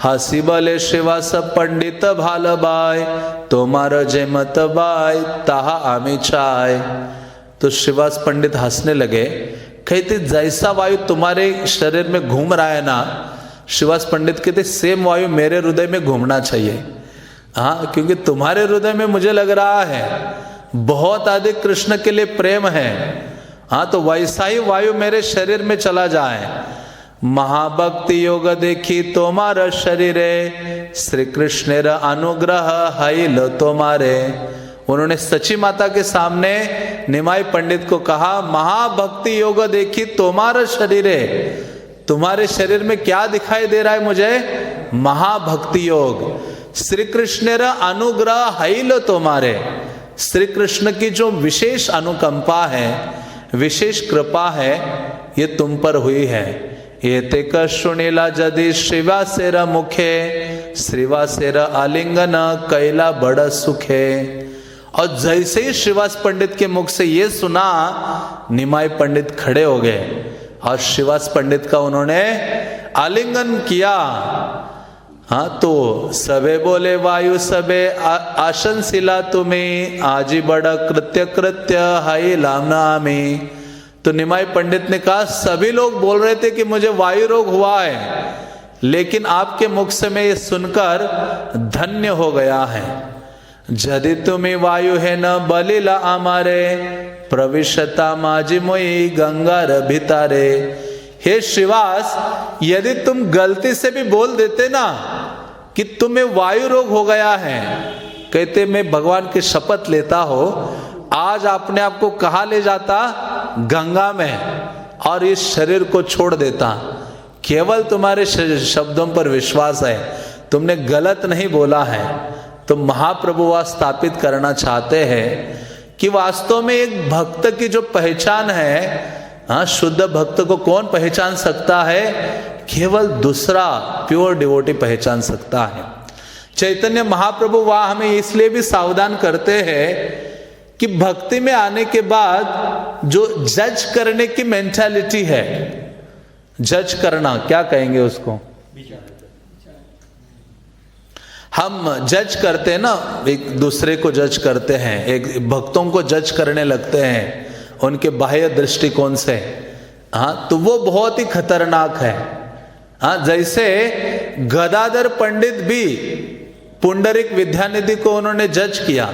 हसी बले श्रीवास पंडित भाल बाय, तुम्हारा जय मत बाय ताहा आमी चाय। तो श्रीवास पंडित हंसने लगे, कहते जैसा वायु तुम्हारे शरीर में घूम रहा है ना, श्रीवास पंडित कहते सेम वायु मेरे हृदय में घूमना चाहिए। हाँ, क्योंकि तुम्हारे हृदय में मुझे लग रहा है बहुत अधिक कृष्ण के लिए प्रेम है। हाँ, तो वैसा ही वायु मेरे शरीर में चला जाए। महाभक्ति योग देखी तुम्हारा शरीरे, श्री कृष्ण अनुग्रह हैल तुम्हारे। उन्होंने सची माता के सामने निमाई पंडित को कहा, महाभक्ति योग देखी तुम्हारा शरीरे, तुम्हारे शरीर में क्या दिखाई दे रहा है मुझे? महाभक्ति योग। श्री कृष्ण अनुग्रह हैल तुम्हारे, श्री कृष्ण की जो विशेष अनुकंपा है, विशेष कृपा है, ये तुम पर हुई है। ये तेक सुनीला जदि श्रीवासेर मुखे, श्रीवासेर आलिंगन कैला बड़ा सुखे। और जैसे ही श्रीवास पंडित के मुख से ये सुना, निमाई पंडित खड़े हो गए और श्रीवास पंडित का उन्होंने आलिंगन किया। हाँ, तो सबे बोले वायु सबे आसन शिला तुम्हें, आजी बड़ा कृत्य कृत्य हाई लामनामी। तो निमाई पंडित ने कहा, सभी लोग बोल रहे थे कि मुझे वायु रोग हुआ है, लेकिन आपके मुख से मैं ये सुनकर धन्य हो गया है। जदि तुम्हें वायु है न बलिला आमारे, प्रविशता माजी मोई गंगा भितारे। हे श्रीवास, यदि तुम गलती से भी बोल देते ना कि तुम्हें वायु रोग हो गया है, कहते मैं भगवान की शपथ लेता हो, आज आपने आपको कहाँ ले जाता? गंगा में, और इस शरीर को छोड़ देता। केवल तुम्हारे शब्दों पर विश्वास है, तुमने गलत नहीं बोला है। तो महाप्रभु वह स्थापित करना चाहते हैं कि वास्तव में एक भक्त की जो पहचान है, हाँ, शुद्ध भक्त को कौन पहचान सकता है? केवल दूसरा प्योर डिवोटी पहचान सकता है। चैतन्य महाप्रभु वह हमें इसलिए भी सावधान करते हैं कि भक्ति में आने के बाद जो जज करने की मेंटालिटी है, जज करना क्या कहेंगे उसको? हम जज करते हैं ना, एक दूसरे को जज करते हैं, एक भक्तों को जज करने लगते हैं उनके बाह्य दृष्टिकोण से। हाँ, तो वो बहुत ही खतरनाक है। हाँ, जैसे गदाधर पंडित भी पुंडरीक विद्यानिधि को उन्होंने जज किया।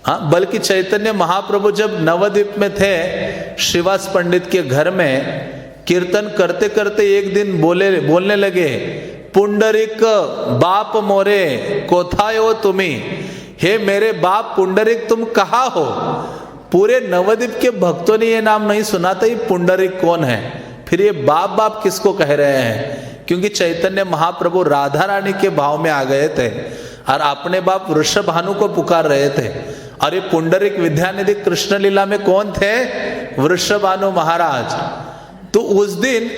हाँ, बल्कि चैतन्य महाप्रभु जब नवद्वीप में थे, श्रीवास पंडित के घर में कीर्तन करते करते एक दिन बोलने लगे, पुंडरीक बाप मोरे कोथायो तुम्ही। हे मेरे बाप पुंडरीक, तुम कहाँ हो? पूरे नवद्वीप के भक्तों ने ये नाम नहीं सुना था, ये पुंडरीक कौन है? फिर ये बाप बाप किसको कह रहे हैं? क्योंकि चैतन्य महाप्रभु राधा रानी के भाव में आ गए थे और अपने बाप वृषभानु को पुकार रहे थे। और ये पुंडरीक विद्यानिधि कृष्ण लीला में कौन थे? वृषभानु महाराज। तो उस दिन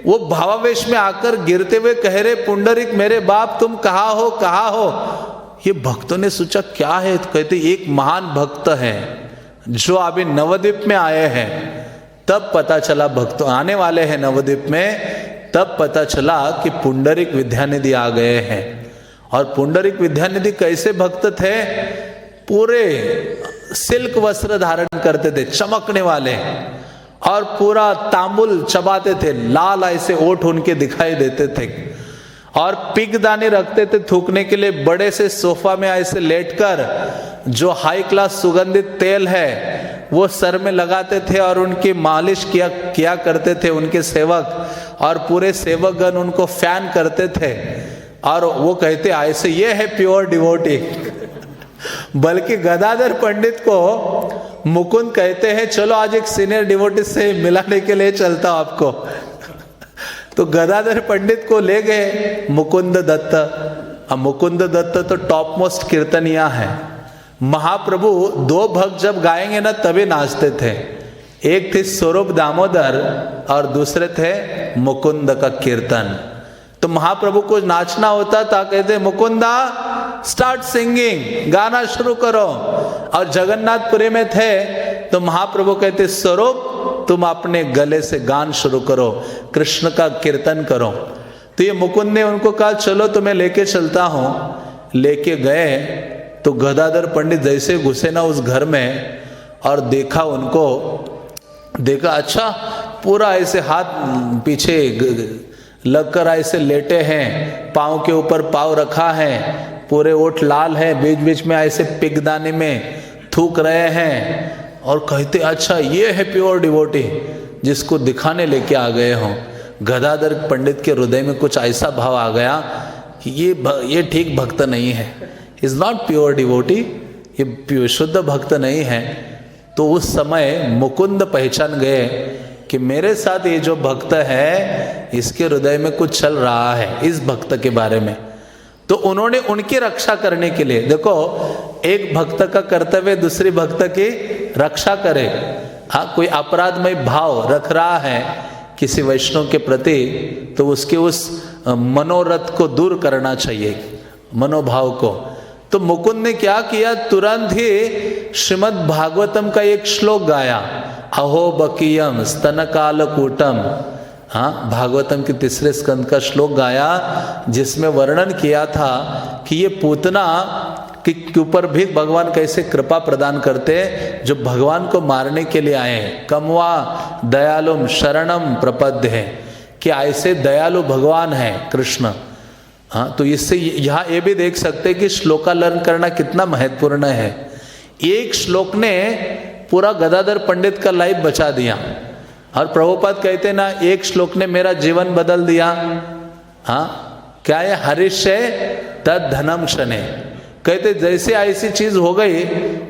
वो भावावेश में आकर गिरते हुए कह रहे, पुंडरीक मेरे बाप तुम कहाँ हो, कहाँ हो? ये भक्तों ने सोचा क्या है? तो कहते एक महान भक्त है जो अभी नवद्वीप में आए हैं। तब पता चला, भक्त आने वाले हैं नवद्वीप में, तब पता चला कि पुंडरीक विद्यानिधि आ गए हैं। और पुंडरीक विद्यानिधि कैसे भक्त थे? पूरे सिल्क वस्त्र धारण करते थे, चमकने वाले, और पूरा तांबुल चबाते थे, लाल ऐसे ओठ उनके दिखाई देते थे, और पिगदानी रखते थे थूकने के लिए। बड़े से सोफा में ऐसे लेटकर जो हाई क्लास सुगंधित तेल है वो सर में लगाते थे और उनकी मालिश किया करते थे उनके सेवक, और पूरे सेवकगण उनको फैन करते थे। और वो कहते ऐसे ये है प्योर डिवोटी। बल्कि गदाधर पंडित को मुकुंद कहते हैं, चलो आज एक सीनियर डिवोटी से मिलाने के लिए चलता हूं आपको। तो गदाधर पंडित को ले गए मुकुंद दत्त। अब मुकुंद दत्त तो टॉप मोस्ट कीर्तनिया है। महाप्रभु दो भक्त जब गाएंगे ना तभी नाचते थे। एक थे स्वरूप दामोदर और दूसरे थे मुकुंद का कीर्तन। तो महाप्रभु को नाचना होता था, कहते मुकुंदा स्टार्ट सिंगिंग, गाना शुरू करो। और जगन्नाथपुरी में थे तो महाप्रभु कहते स्वरूप तुम अपने गले से गान शुरू करो, कृष्ण का कीर्तन करो। तो ये मुकुंद ने उनको कहा चलो तुम्हें लेके चलता हूं। लेके गए तो गदाधर पंडित जैसे घुसे ना उस घर में और देखा उनको, देखा अच्छा पूरा ऐसे हाथ पीछे लगकर ऐसे लेटे हैं, पाँव के ऊपर पाँव रखा है, पूरे ओठ लाल है, बीच बीच में ऐसे पिगदाने में थूक रहे हैं और कहते अच्छा ये है प्योर डिवोटी जिसको दिखाने लेके आ गए हों। गदाधर पंडित के हृदय में कुछ ऐसा भाव आ गया कि ये ठीक भक्त नहीं है, इज नॉट प्योर डिवोटी, ये शुद्ध भक्त नहीं है। तो उस समय मुकुंद पहचान गए कि मेरे साथ ये जो भक्त है इसके हृदय में कुछ चल रहा है इस भक्त के बारे में। तो उन्होंने उनकी रक्षा करने के लिए, देखो एक भक्त का कर्तव्य दूसरी भक्त की रक्षा करे। हाँ, कोई अपराधमय भाव रख रहा है किसी वैष्णव के प्रति तो उसके उस मनोरथ को दूर करना चाहिए, मनोभाव को। तो मुकुंद ने क्या किया, तुरंत ही श्रीमद् भागवतम का एक श्लोक गाया, अहो बकीयम स्तन कालकूटम। हाँ, भागवतम के तीसरे स्कंद का श्लोक गाया जिसमें वर्णन किया था कि ये पूतना के ऊपर भी भगवान कैसे कृपा प्रदान करते हैं जो भगवान को मारने के लिए आए हैं। कमवा दयालुम शरणम प्रपद्य है कि ऐसे दयालु भगवान है कृष्ण। हाँ, तो इससे यहाँ ये भी देख सकते हैं कि श्लोका लर्न करना कितना महत्वपूर्ण है। एक श्लोक ने पूरा गदाधर पंडित का लाइफ बचा दिया। और प्रभुपाद कहते ना एक श्लोक ने मेरा जीवन बदल दिया। हाँ, क्या है, हरिष्य तद धनम क्षणे। कहते जैसे ऐसी चीज हो गई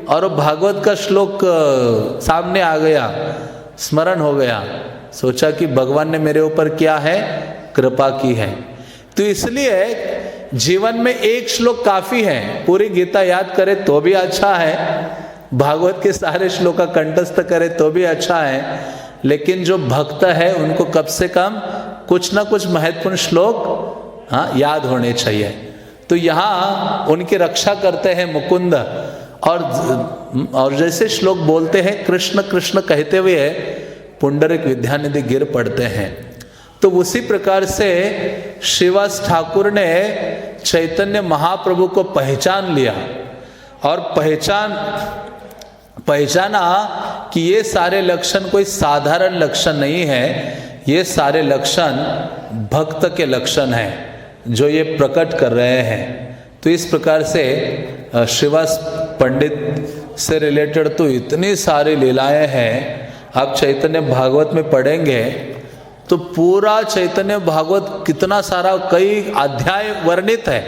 और भागवत का श्लोक सामने आ गया, स्मरण हो गया, सोचा कि भगवान ने मेरे ऊपर क्या है, कृपा की है। तो इसलिए जीवन में एक श्लोक काफी है, पूरी गीता याद करे तो भी अच्छा है, भागवत के सारे श्लोक का कंठस्थ करे तो भी अच्छा है, लेकिन जो भक्त है उनको कम से कम कुछ ना कुछ महत्वपूर्ण श्लोक याद होने चाहिए। तो यहाँ उनकी रक्षा करते हैं मुकुंद। और जैसे श्लोक बोलते हैं कृष्ण कृष्ण कहते हुए पुंडरिक विद्यानिधि गिर पड़ते हैं। तो उसी प्रकार से श्रीवास ठाकुर ने चैतन्य महाप्रभु को पहचान लिया और पहचाना कि ये सारे लक्षण कोई साधारण लक्षण नहीं है, ये सारे लक्षण भक्त के लक्षण हैं जो ये प्रकट कर रहे हैं। तो इस प्रकार से श्रीवास पंडित से रिलेटेड तो इतनी सारी लीलाएं हैं। आप चैतन्य भागवत में पढ़ेंगे तो पूरा चैतन्य भागवत कितना सारा कई अध्याय वर्णित है,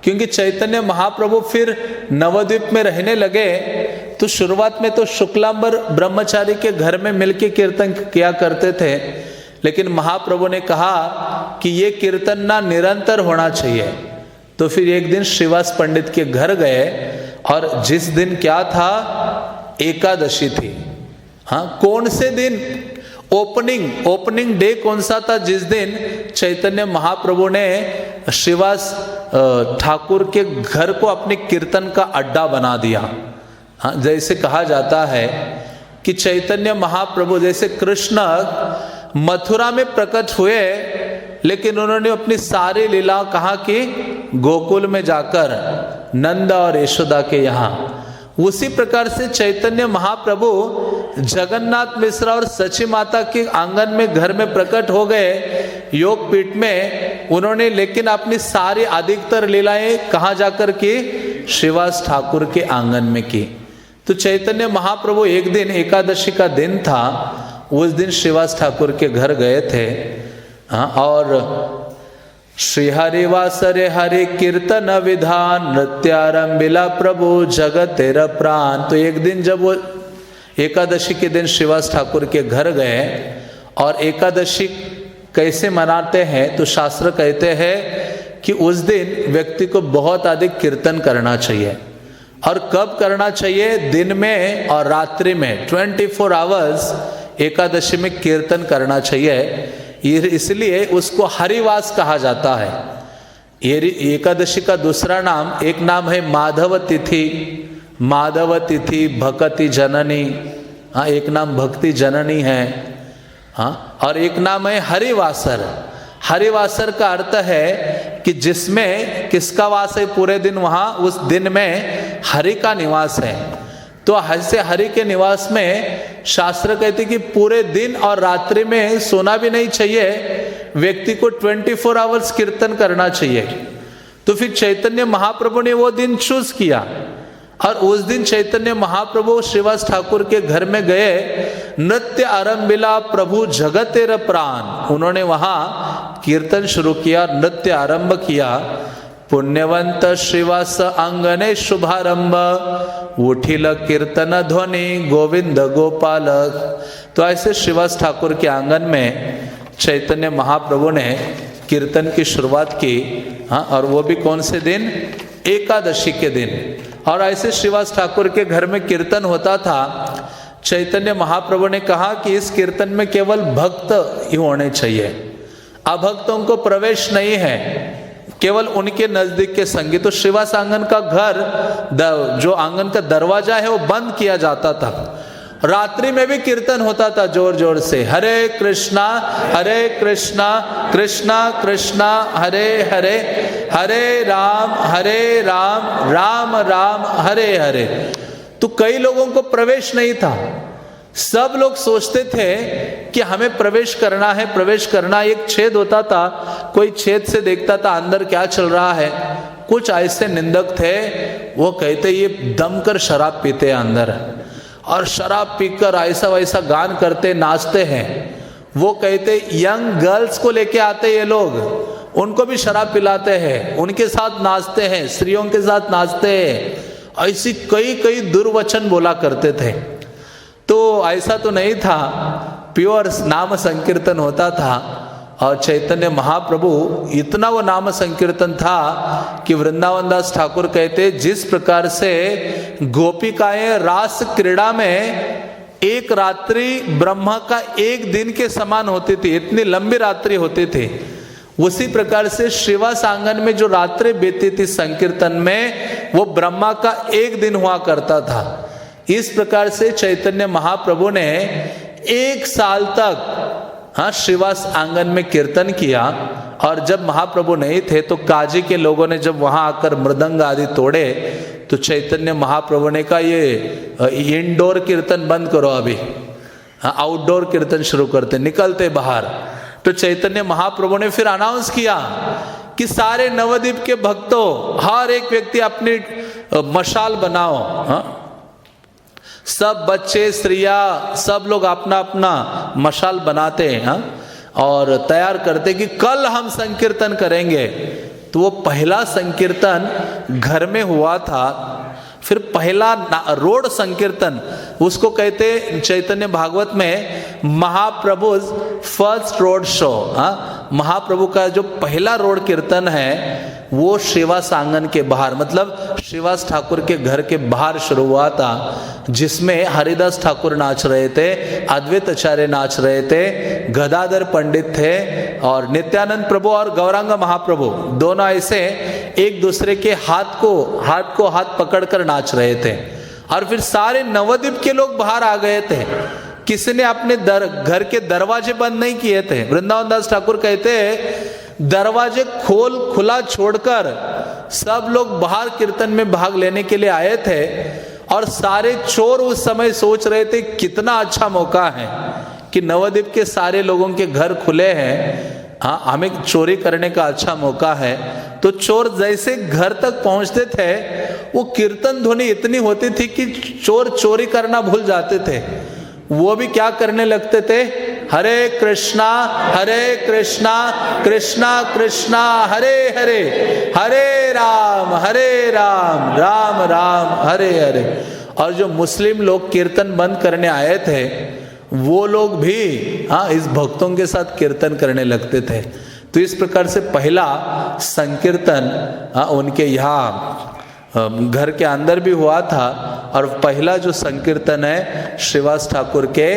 क्योंकि चैतन्य महाप्रभु फिर नवद्वीप में रहने लगे तो शुरुआत में तो शुक्लांबर ब्रह्मचारी के घर में मिलके कीर्तन किया करते थे, लेकिन महाप्रभु ने कहा कि ये कीर्तन ना निरंतर होना चाहिए। तो फिर एक दिन श्रीवास पंडित के घर गए और जिस दिन क्या था, एकादशी थी। हाँ, कौन से दिन, ओपनिंग डे कौन सा था, जिस दिन चैतन्य महाप्रभु ने श्रीवास ठाकुर के घर को अपने कीर्तन का अड्डा बना दिया। हाँ, जैसे कहा जाता है कि चैतन्य महाप्रभु जैसे कृष्ण मथुरा में प्रकट हुए, लेकिन उन्होंने अपनी सारी लीला कहा कि गोकुल में जाकर नंद और यशोदा के यहाँ। उसी प्रकार से चैतन्य महाप्रभु जगन्नाथ मिश्रा और सची माता के आंगन में घर में प्रकट हो गए योग पीठ में उन्होंने, लेकिन अपनी सारी अधिकतर लीलाएं कहाँ जाकर की, श्रीवास ठाकुर के आंगन में की। तो चैतन्य महाप्रभु एक दिन एकादशी का दिन था, उस दिन श्रीवास ठाकुर के घर गए थे। और श्री हरिवासरे हरि कीर्तन विधान नृत्यारंबिला प्रभु जगत तेरा प्राण। तो एक दिन जब वो एकादशी के दिन श्रीवास ठाकुर के घर गए, और एकादशी कैसे मनाते हैं, तो शास्त्र कहते हैं कि उस दिन व्यक्ति को बहुत अधिक कीर्तन करना चाहिए। और कब करना चाहिए, दिन में और रात्रि में, 24 आवर्स एकादशी में कीर्तन करना चाहिए। इसलिए उसको हरिवास कहा जाता है। ये एकादशी का दूसरा नाम, एक नाम है माधव तिथि, माधव तिथि भक्ति जननी। हाँ, एक नाम भक्ति जननी है। हाँ, और एक नाम है हरिवासर। हरिवासर का अर्थ है कि जिसमें किसका वास है पूरे दिन, वहाँ उस दिन में हरि का निवास है। तो ऐसे हरि के निवास में शास्त्र कहते कि पूरे दिन और रात्रि में सोना भी नहीं चाहिए, व्यक्ति को 24 आवर्स कीर्तन करना चाहिए। तो फिर चैतन्य महाप्रभु ने वो दिन चूज किया और उस दिन चैतन्य महाप्रभु श्रीवास ठाकुर के घर में गए। नृत्य आरंभिला प्रभु जगतेर प्राण, उन्होंने वहां कीर्तन शुरू किया, नृत्य आरंभ किया। पुण्यवंत श्रीवास आंगने शुभारंभ, उठिल कीर्तन ध्वनि गोविंद गोपाल। तो ऐसे श्रीवास ठाकुर के आंगन में चैतन्य महाप्रभु ने कीर्तन की शुरुआत की। हाँ, और वो भी कौन से दिन? एकादशी के दिन। और ऐसे श्रीवास ठाकुर के घर में कीर्तन होता था। चैतन्य महाप्रभु ने कहा कि इस कीर्तन में केवल भक्त ही होने चाहिए, अभक्तों को प्रवेश नहीं है, केवल उनके नजदीक के संगी। तो श्रीवास आंगन का घर, जो आंगन का दरवाजा है वो बंद किया जाता था। रात्रि में भी कीर्तन होता था जोर जोर से, हरे कृष्णा कृष्णा कृष्णा हरे हरे, हरे राम राम राम हरे हरे। तो कई लोगों को प्रवेश नहीं था। सब लोग सोचते थे कि हमें प्रवेश करना है, प्रवेश करना। एक छेद होता था, कोई छेद से देखता था अंदर क्या चल रहा है। कुछ ऐसे निंदक थे, वो कहते ये दमकर शराब पीते हैं अंदर, और शराब पीकर ऐसा वैसा गान करते, नाचते हैं। वो कहते यंग गर्ल्स को लेके आते ये लोग, उनको भी शराब पिलाते हैं, उनके साथ नाचते हैं, स्त्रियों के साथ नाचते हैं। ऐसी कई कई दुर्वचन बोला करते थे। तो ऐसा तो नहीं था, प्योर नाम संकीर्तन होता था। और चैतन्य महाप्रभु, इतना वो नाम संकीर्तन था कि वृंदावन दास ठाकुर कहते जिस प्रकार से गोपिकाएं रास क्रीड़ा में एक रात्रि ब्रह्मा का एक दिन के समान होती थी, इतनी लंबी रात्रि होती थी, उसी प्रकार से श्रीवास आंगन में जो रात्रि बीती थी संकीर्तन में, वो ब्रह्मा का एक दिन हुआ करता था। इस प्रकार से चैतन्य महाप्रभु ने 1 साल तक श्रीवास आंगन में कीर्तन किया। और जब महाप्रभु नहीं थे तो काजी के लोगों ने जब वहां आकर मृदंग आदि तोड़े, तो चैतन्य महाप्रभु ने कहा ये इंडोर कीर्तन बंद करो, अभी आउटडोर कीर्तन शुरू करते, निकलते बाहर। तो चैतन्य महाप्रभु ने फिर अनाउंस किया कि सारे नवद्वीप के भक्तों, हर एक व्यक्ति अपनी मशाल बनाओ। सब बच्चे, स्त्रियां, सब लोग अपना अपना मशाल बनाते हैं और तैयार करते कि कल हम संकीर्तन करेंगे। तो वो पहला संकीर्तन घर में हुआ था। फिर पहला रोड संकीर्तन, उसको कहते चैतन्य भागवत में महाप्रभु फर्स्ट रोड शो। महाप्रभु का जो पहला रोड कीर्तन है वो श्रीवास आंगन के बाहर, मतलब श्रीवास ठाकुर के घर के बाहर शुरू हुआ था, जिसमें हरिदास ठाकुर नाच रहे थे, अद्वैत आचार्य नाच रहे थे, गदाधर पंडित थे, और नित्यानंद प्रभु और गौरांग महाप्रभु दोनों ऐसे एक दूसरे के हाथ को हाथ पकड़कर नाच रहे थे। और फिर सारे नवद्वीप के लोग बाहर आ गए थे। किसी ने अपने घर के दरवाजे बंद नहीं किए थे। वृंदावन दास ठाकुर कहते दरवाजे खुला छोड़कर सब लोग बाहर कीर्तन में भाग लेने के लिए आए थे। और सारे चोर उस समय सोच रहे थे कितना अच्छा मौका है कि नवद्वीप के सारे लोगों के घर खुले हैं, हमें चोरी करने का अच्छा मौका है। तो चोर जैसे घर तक पहुंचते थे, वो कीर्तन ध्वनि इतनी होती थी कि चोर चोरी करना भूल जाते थे। वो भी क्या करने लगते थे, हरे कृष्णा कृष्णा कृष्णा हरे हरे, हरे राम राम राम हरे हरे। और जो मुस्लिम लोग कीर्तन बंद करने आए थे, वो लोग भी इस भक्तों के साथ कीर्तन करने लगते थे। तो इस प्रकार से पहला संकीर्तन उनके यहाँ घर के अंदर भी हुआ था। और पहला जो संकीर्तन है श्रीवास ठाकुर के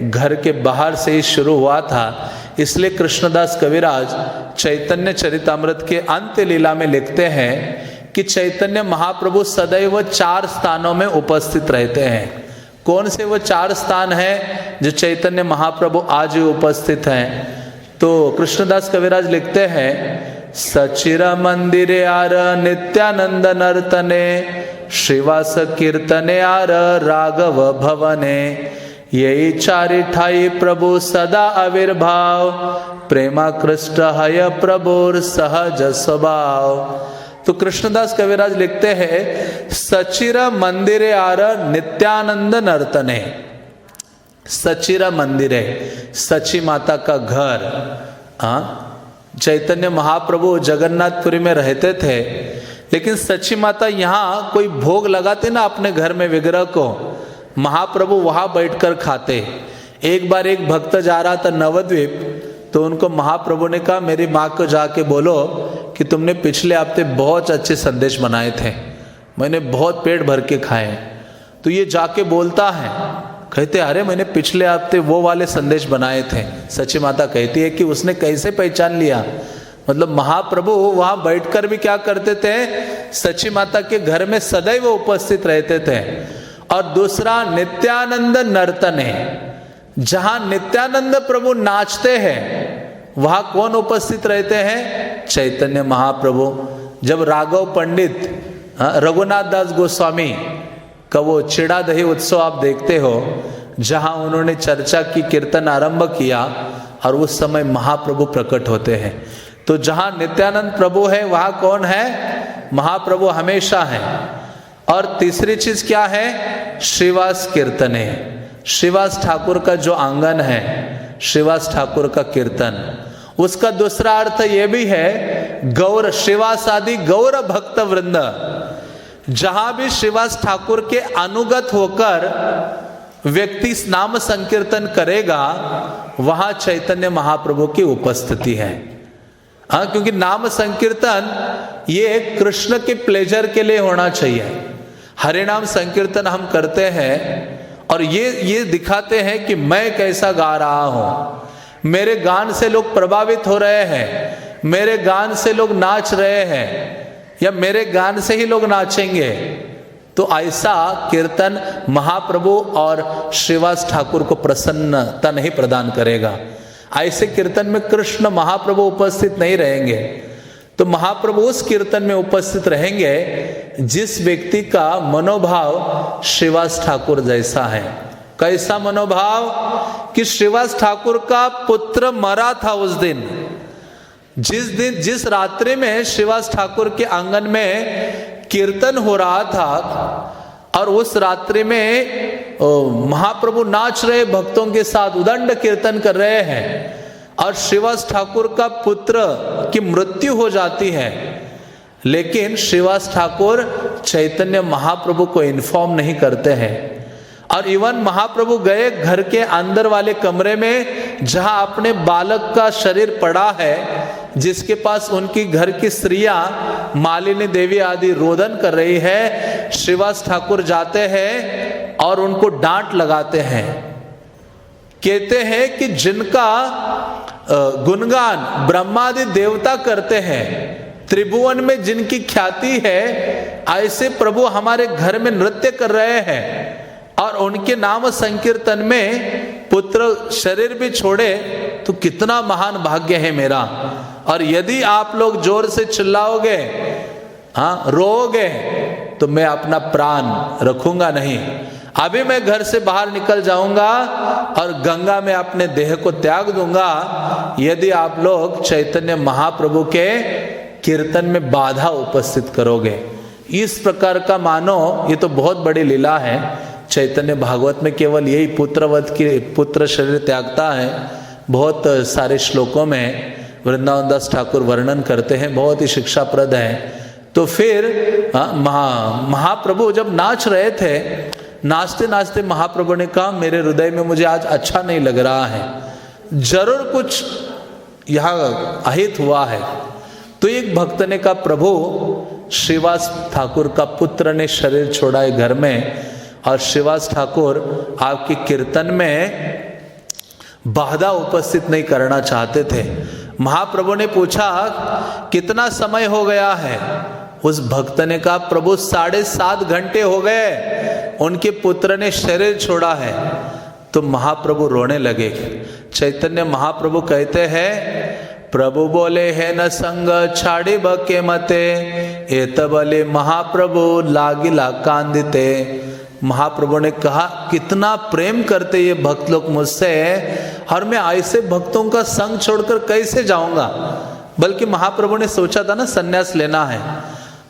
घर के बाहर से ही शुरू हुआ था। इसलिए कृष्णदास कविराज चैतन्य चरितामृत के अंत्य लीला में लिखते हैं कि चैतन्य महाप्रभु सदैव 4 स्थानों में उपस्थित रहते हैं। कौन से वो 4 स्थान हैं जो चैतन्य महाप्रभु आज भी उपस्थित हैं? तो कृष्णदास कविराज लिखते हैं सचिर मंदिरे are Nityanand नर्तने, Shrivas Kirtane are Raghav भवने, यही चारि ठाई प्रभु सदा आविर्भाव, प्रेमा कृष्ण हय प्रभुर सहज स्वभाव। तो कृष्णदास कविराज लिखते हैं सचिर मंदिरे आर नित्यानंद नर्तने। सचिर मंदिर है, सची माता का घर। चैतन्य महाप्रभु जगन्नाथपुरी में रहते थे, लेकिन सची माता यहाँ कोई भोग लगाते ना अपने घर में विग्रह को, महाप्रभु वहां बैठकर खाते। एक बार एक भक्त जा रहा था नवद्वीप, तो उनको महाप्रभु ने कहा मेरी माँ को जाके बोलो कि तुमने पिछले हफ्ते बहुत अच्छे संदेश बनाए थे, मैंने बहुत पेट भर के खाए। तो ये जाके बोलता है, कहते अरे मैंने पिछले हफ्ते वो वाले संदेश बनाए थे। सची माता कहती है कि उसने कैसे पहचान लिया, मतलब महाप्रभु वहां बैठकर भी क्या करते थे, सची माता के घर में सदैव उपस्थित रहते थे। और दूसरा नित्यानंद नर्तन है, जहां नित्यानंद प्रभु नाचते हैं वहां कौन उपस्थित रहते हैं, चैतन्य महाप्रभु। जब राघव पंडित रघुनाथ दास गोस्वामी का वो चिड़ा दही उत्सव आप देखते हो, जहां उन्होंने चर्चा की, कीर्तन आरंभ किया, और उस समय महाप्रभु प्रकट होते हैं। तो जहां नित्यानंद प्रभु है वहां कौन है, महाप्रभु हमेशा है। और तीसरी चीज क्या है, श्रीवास कीर्तन है। श्रीवास ठाकुर का जो आंगन है, श्रीवास ठाकुर का कीर्तन, उसका दूसरा अर्थ ये भी है गौर, श्रीवास आदि गौर भक्त वृंद। जहां भी श्रीवास ठाकुर के अनुगत होकर व्यक्ति नाम संकीर्तन करेगा, वहां चैतन्य महाप्रभु की उपस्थिति है। क्योंकि नाम संकीर्तन ये कृष्ण के प्लेजर के लिए होना चाहिए। हरिनाम संकीर्तन हम करते हैं और ये दिखाते हैं कि मैं कैसा गा रहा हूं, मेरे गान से लोग प्रभावित हो रहे हैं, मेरे गान से लोग नाच रहे हैं, या मेरे गान से ही लोग नाचेंगे। तो ऐसा कीर्तन महाप्रभु और श्रीवास ठाकुर को प्रसन्नता नहीं प्रदान करेगा। ऐसे कीर्तन में कृष्ण महाप्रभु उपस्थित नहीं रहेंगे। तो महाप्रभु उस कीर्तन में उपस्थित रहेंगे जिस व्यक्ति का मनोभाव श्रीवास ठाकुर जैसा है। कैसा मनोभाव, कि श्रीवास ठाकुर का पुत्र मरा था उस दिन, जिस रात्रि में श्रीवास ठाकुर के आंगन में कीर्तन हो रहा था, और उस रात्रि में महाप्रभु नाच रहे भक्तों के साथ उदंड कीर्तन कर रहे हैं, और श्रीवास ठाकुर का पुत्र की मृत्यु हो जाती है। लेकिन श्रीवास ठाकुर चैतन्य महाप्रभु को इन्फॉर्म नहीं करते हैं। और इवन महाप्रभु गए घर के अंदर वाले कमरे में, जहां अपने बालक का शरीर पड़ा है, जिसके पास उनकी घर की स्त्रियां मालिनी देवी आदि रोदन कर रही है। श्रीवास ठाकुर जाते हैं और उनको डांट लगाते हैं। कहते हैं कि जिनका गुणगान ब्रह्मादि देवता करते हैं, त्रिभुवन में जिनकी ख्याति है, ऐसे प्रभु हमारे घर में नृत्य कर रहे हैं, और उनके नाम संकीर्तन में पुत्र शरीर भी छोड़े, तो कितना महान भाग्य है मेरा। और यदि आप लोग जोर से चिल्लाओगे, रोओगे, तो मैं अपना प्राण रखूंगा नहीं। अभी मैं घर से बाहर निकल जाऊंगा और गंगा में अपने देह को त्याग दूंगा, यदि आप लोग चैतन्य महाप्रभु के कीर्तन में बाधा उपस्थित करोगे। इस प्रकार का मानो, ये तो बहुत बड़ी लीला है। चैतन्य भागवत में केवल यही पुत्रवत की पुत्र शरीर त्यागता है। बहुत सारे श्लोकों में वृंदावन दास ठाकुर वर्णन करते हैं, बहुत ही शिक्षाप्रद है। तो फिर महाप्रभु जब नाच रहे थे, नाचते नाचते महाप्रभु ने कहा मेरे हृदय में मुझे आज अच्छा नहीं लग रहा है, जरूर कुछ यहाँ अहित हुआ है। तो एक भक्त ने कहा प्रभु, श्रीवास ठाकुर का पुत्र ने शरीर छोड़ा है घर में, और श्रीवास ठाकुर आपके कीर्तन में बाधा उपस्थित नहीं करना चाहते थे। महाप्रभु ने पूछा कितना समय हो गया है? उस भक्त ने कहा प्रभु 7.5 घंटे हो गए, उनके पुत्र ने शरीर छोड़ा है। तो महाप्रभु रोने लगे। चैतन्य महाप्रभु कहते हैं प्रभु बोले है न संग छाड़ी बके मते, एत बले महाप्रभु लागिला कांदिते। महाप्रभु ने कहा कितना प्रेम करते ये भक्त लोग मुझसे, और मैं ऐसे भक्तों का संग छोड़कर कैसे जाऊंगा। बल्कि महाप्रभु ने सोचा था ना सन्यास लेना है,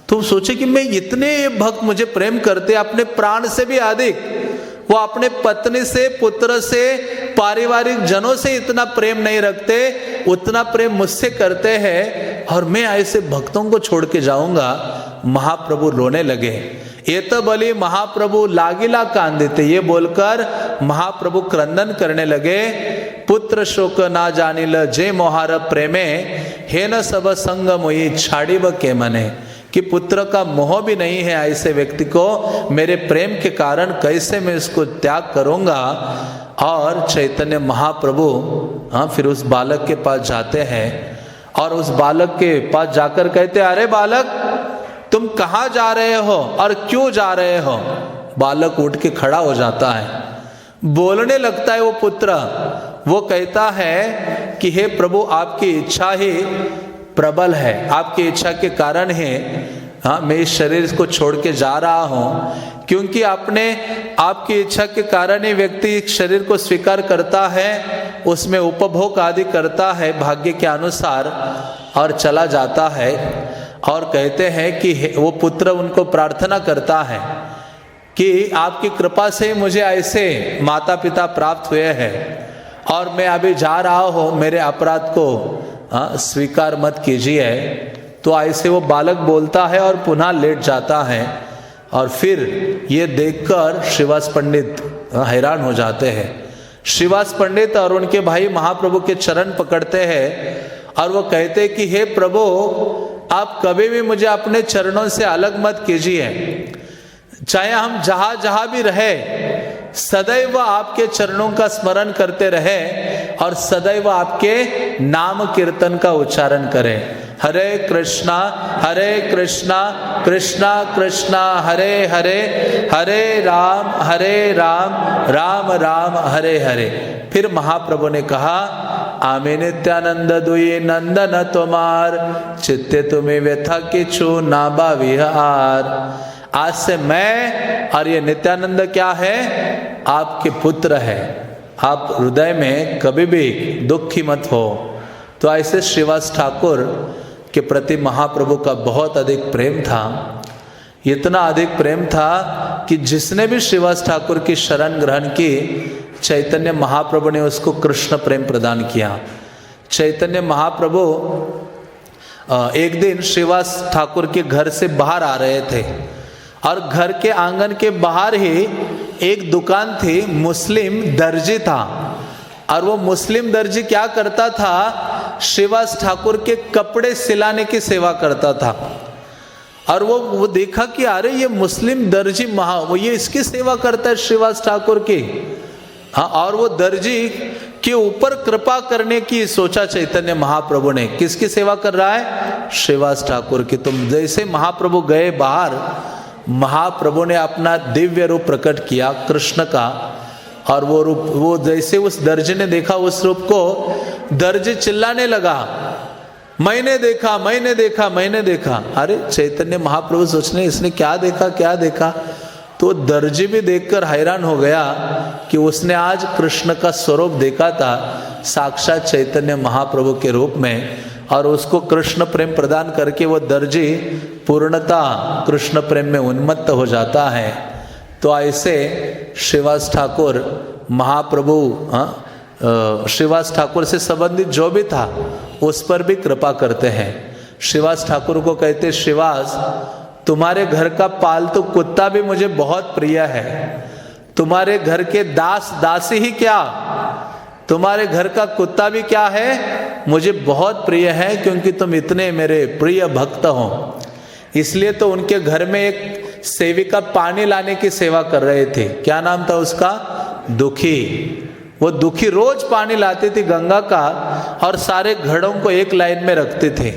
तो सोचे कि मैं इतने भक्त मुझे प्रेम करते अपने प्राण से भी अधिक, वो अपने पत्नी से, पुत्र से, पारिवारिक जनों से इतना प्रेम नहीं रखते, उतना प्रेम मुझसे करते हैं, और मैं ऐसे भक्तों को छोड़ के जाऊंगा। महाप्रभु रोने लगे। ये तो बली महाप्रभु लागिला कांदिते, ये बोलकर महाप्रभु क्रंदन करने लगे। पुत्र शोक ना जानिल जे मोहार प्रेमे, हे न सब संग मोई छाड़ीब के मने, कि पुत्र का मोह भी नहीं है ऐसे व्यक्ति को, मेरे प्रेम के कारण कैसे मैं इसको त्याग करूंगा। और चैतन्य महाप्रभु फिर उस बालक के पास जाते हैं, और उस बालक के पास जाकर कहते, अरे बालक तुम कहाँ जा रहे हो और क्यों जा रहे हो। बालक उठ के खड़ा हो जाता है, बोलने लगता है वो पुत्र। वो कहता है कि हे प्रभु आपकी इच्छा ही प्रबल है, आपकी इच्छा के कारण है मैं इस शरीर को छोड़ के जा रहा हूँ, क्योंकि आपकी इच्छा के कारण ही व्यक्ति इस शरीर को स्वीकार करता है, उसमें उपभोग आदि करता है भाग्य के अनुसार और चला जाता है। और कहते हैं कि वो पुत्र उनको प्रार्थना करता है कि आपकी कृपा से मुझे ऐसे माता पिता प्राप्त हुए हैं, और मैं अभी जा रहा हूँ, मेरे अपराध को स्वीकार मत कीजिए। तो ऐसे वो बालक बोलता है और पुनः लेट जाता है। और फिर ये देखकर श्रीवास पंडित हैरान हो जाते हैं। श्रीवास पंडित और उनके भाई महाप्रभु के चरण पकड़ते हैं और वो कहते हैं कि हे प्रभु आप कभी भी मुझे अपने चरणों से अलग मत कीजिए, चाहे हम जहां जहां भी रहे सदैव आपके चरणों का स्मरण करते रहे और सदैव आपके नाम कीर्तन का उच्चारण करें। हरे कृष्णा कृष्णा कृष्णा हरे हरे, हरे राम राम राम हरे हरे। फिर महाप्रभु ने कहा आमे नित्यानंद दुई नंदन तुम्हार, चित्ते तुम्हें व्यथा किछु नाबा विहार। आज से मैं और ये नित्यानंद क्या है, आपके पुत्र है, आप हृदय में कभी भी दुखी मत हो। तो ऐसे श्रीवास ठाकुर के प्रति महाप्रभु का बहुत अधिक प्रेम था। इतना अधिक प्रेम था कि जिसने भी श्रीवास ठाकुर की शरण ग्रहण की, चैतन्य महाप्रभु ने उसको कृष्ण प्रेम प्रदान किया। चैतन्य महाप्रभु एक दिन श्रीवास ठाकुर के घर से बाहर आ रहे थे और घर के आंगन के बाहर ही एक दुकान थी, मुस्लिम दर्जी था। और वो मुस्लिम दर्जी क्या करता था, श्रीवास ठाकुर के कपड़े सिलाने की सेवा करता था। और वो देखा कि अरे ये मुस्लिम दर्जी वो ये इसकी सेवा करता है श्रीवास ठाकुर की। हाँ, और वो दर्जी के ऊपर कृपा करने की सोचा चैतन्य महाप्रभु ने। किसकी सेवा कर रहा है, श्रीवास ठाकुर की। तुम जैसे महाप्रभु गए बाहर, महाप्रभु ने अपना दिव्य रूप प्रकट किया कृष्ण का, और वो रूप, वो जैसे उस दर्जी ने देखा उस रूप को, दर्जी चिल्लाने लगा मैंने देखा मैंने देखा मैंने देखा। अरे चैतन्य महाप्रभु सोचने इसने क्या देखा। तो दर्जी भी देखकर हैरान हो गया कि उसने आज कृष्ण का स्वरूप देखा था साक्षात चैतन्य महाप्रभु के रूप में, और उसको कृष्ण प्रेम प्रदान करके वो दर्जी पूर्णता कृष्ण प्रेम में उन्मत्त हो जाता है। तो ऐसे श्रीवास ठाकुर महाप्रभु श्रीवास ठाकुर से संबंधित जो भी था उस पर भी कृपा करते हैं। श्रीवास ठाकुर को कहते, श्रीवास तुम्हारे घर का पालतू कुत्ता भी मुझे बहुत प्रिय है, तुम्हारे घर के दास दासी ही क्या, तुम्हारे घर का कुत्ता भी क्या है, मुझे बहुत प्रिय है, क्योंकि तुम इतने मेरे प्रिय भक्त हो। इसलिए तो उनके घर में एक सेविका पानी लाने की सेवा कर रहे थे। क्या नाम था उसका, दुखी। वो दुखी रोज पानी लाती थी गंगा का, और सारे घड़ों को एक लाइन में रखते थे।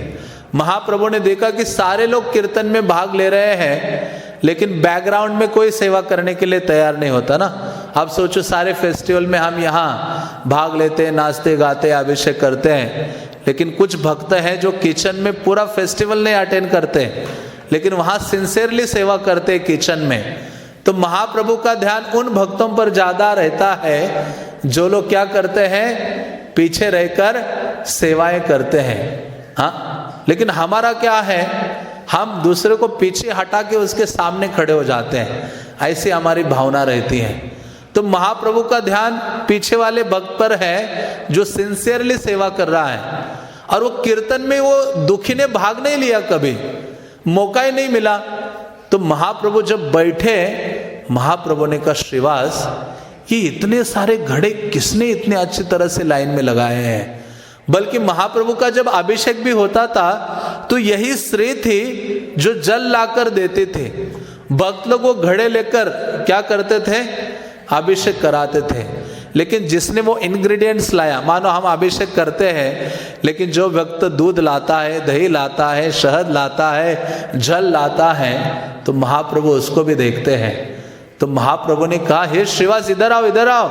महाप्रभु ने देखा कि सारे लोग कीर्तन में भाग ले रहे हैं, लेकिन बैकग्राउंड में कोई सेवा करने के लिए तैयार नहीं होता ना। अब सोचो सारे फेस्टिवल में हम यहाँ भाग लेते हैं, नाचते गाते अभिषेक करते हैं, लेकिन कुछ भक्त हैं जो किचन में पूरा फेस्टिवल नहीं अटेंड करते, लेकिन वहाँ सिंसियरली सेवा करते किचन में। तो महाप्रभु का ध्यान उन भक्तों पर ज़्यादा रहता है जो लोग क्या करते हैं, पीछे रहकर सेवाएं करते हैं। हाँ, लेकिन हमारा क्या है, हम दूसरे को पीछे हटा के उसके सामने खड़े हो जाते हैं, ऐसी हमारी भावना रहती है। तो महाप्रभु का ध्यान पीछे वाले भक्त पर है जो सिंसियरली सेवा कर रहा है। और वो कीर्तन में वो दुखी ने भाग नहीं लिया, कभी मौका ही नहीं मिला। तो महाप्रभु जब बैठे, महाप्रभु ने कहा, श्रीवास ये इतने सारे घड़े किसने इतने अच्छी तरह से लाइन में लगाए हैं। बल्कि महाप्रभु का जब अभिषेक भी होता था तो यही स्त्री थी जो जल लाकर देते थे। भक्त लोग वो घड़े लेकर क्या करते थे, अभिषेक कराते थे। लेकिन जिसने वो इंग्रेडिएंट्स लाया, मानो हम अभिषेक करते हैं, लेकिन जो भक्त दूध लाता है, दही लाता है, शहद लाता है, जल लाता है, तो महाप्रभु उसको भी देखते हैं। तो महाप्रभु ने कहा, हे श्रीवास इधर आओ, इधर आओ,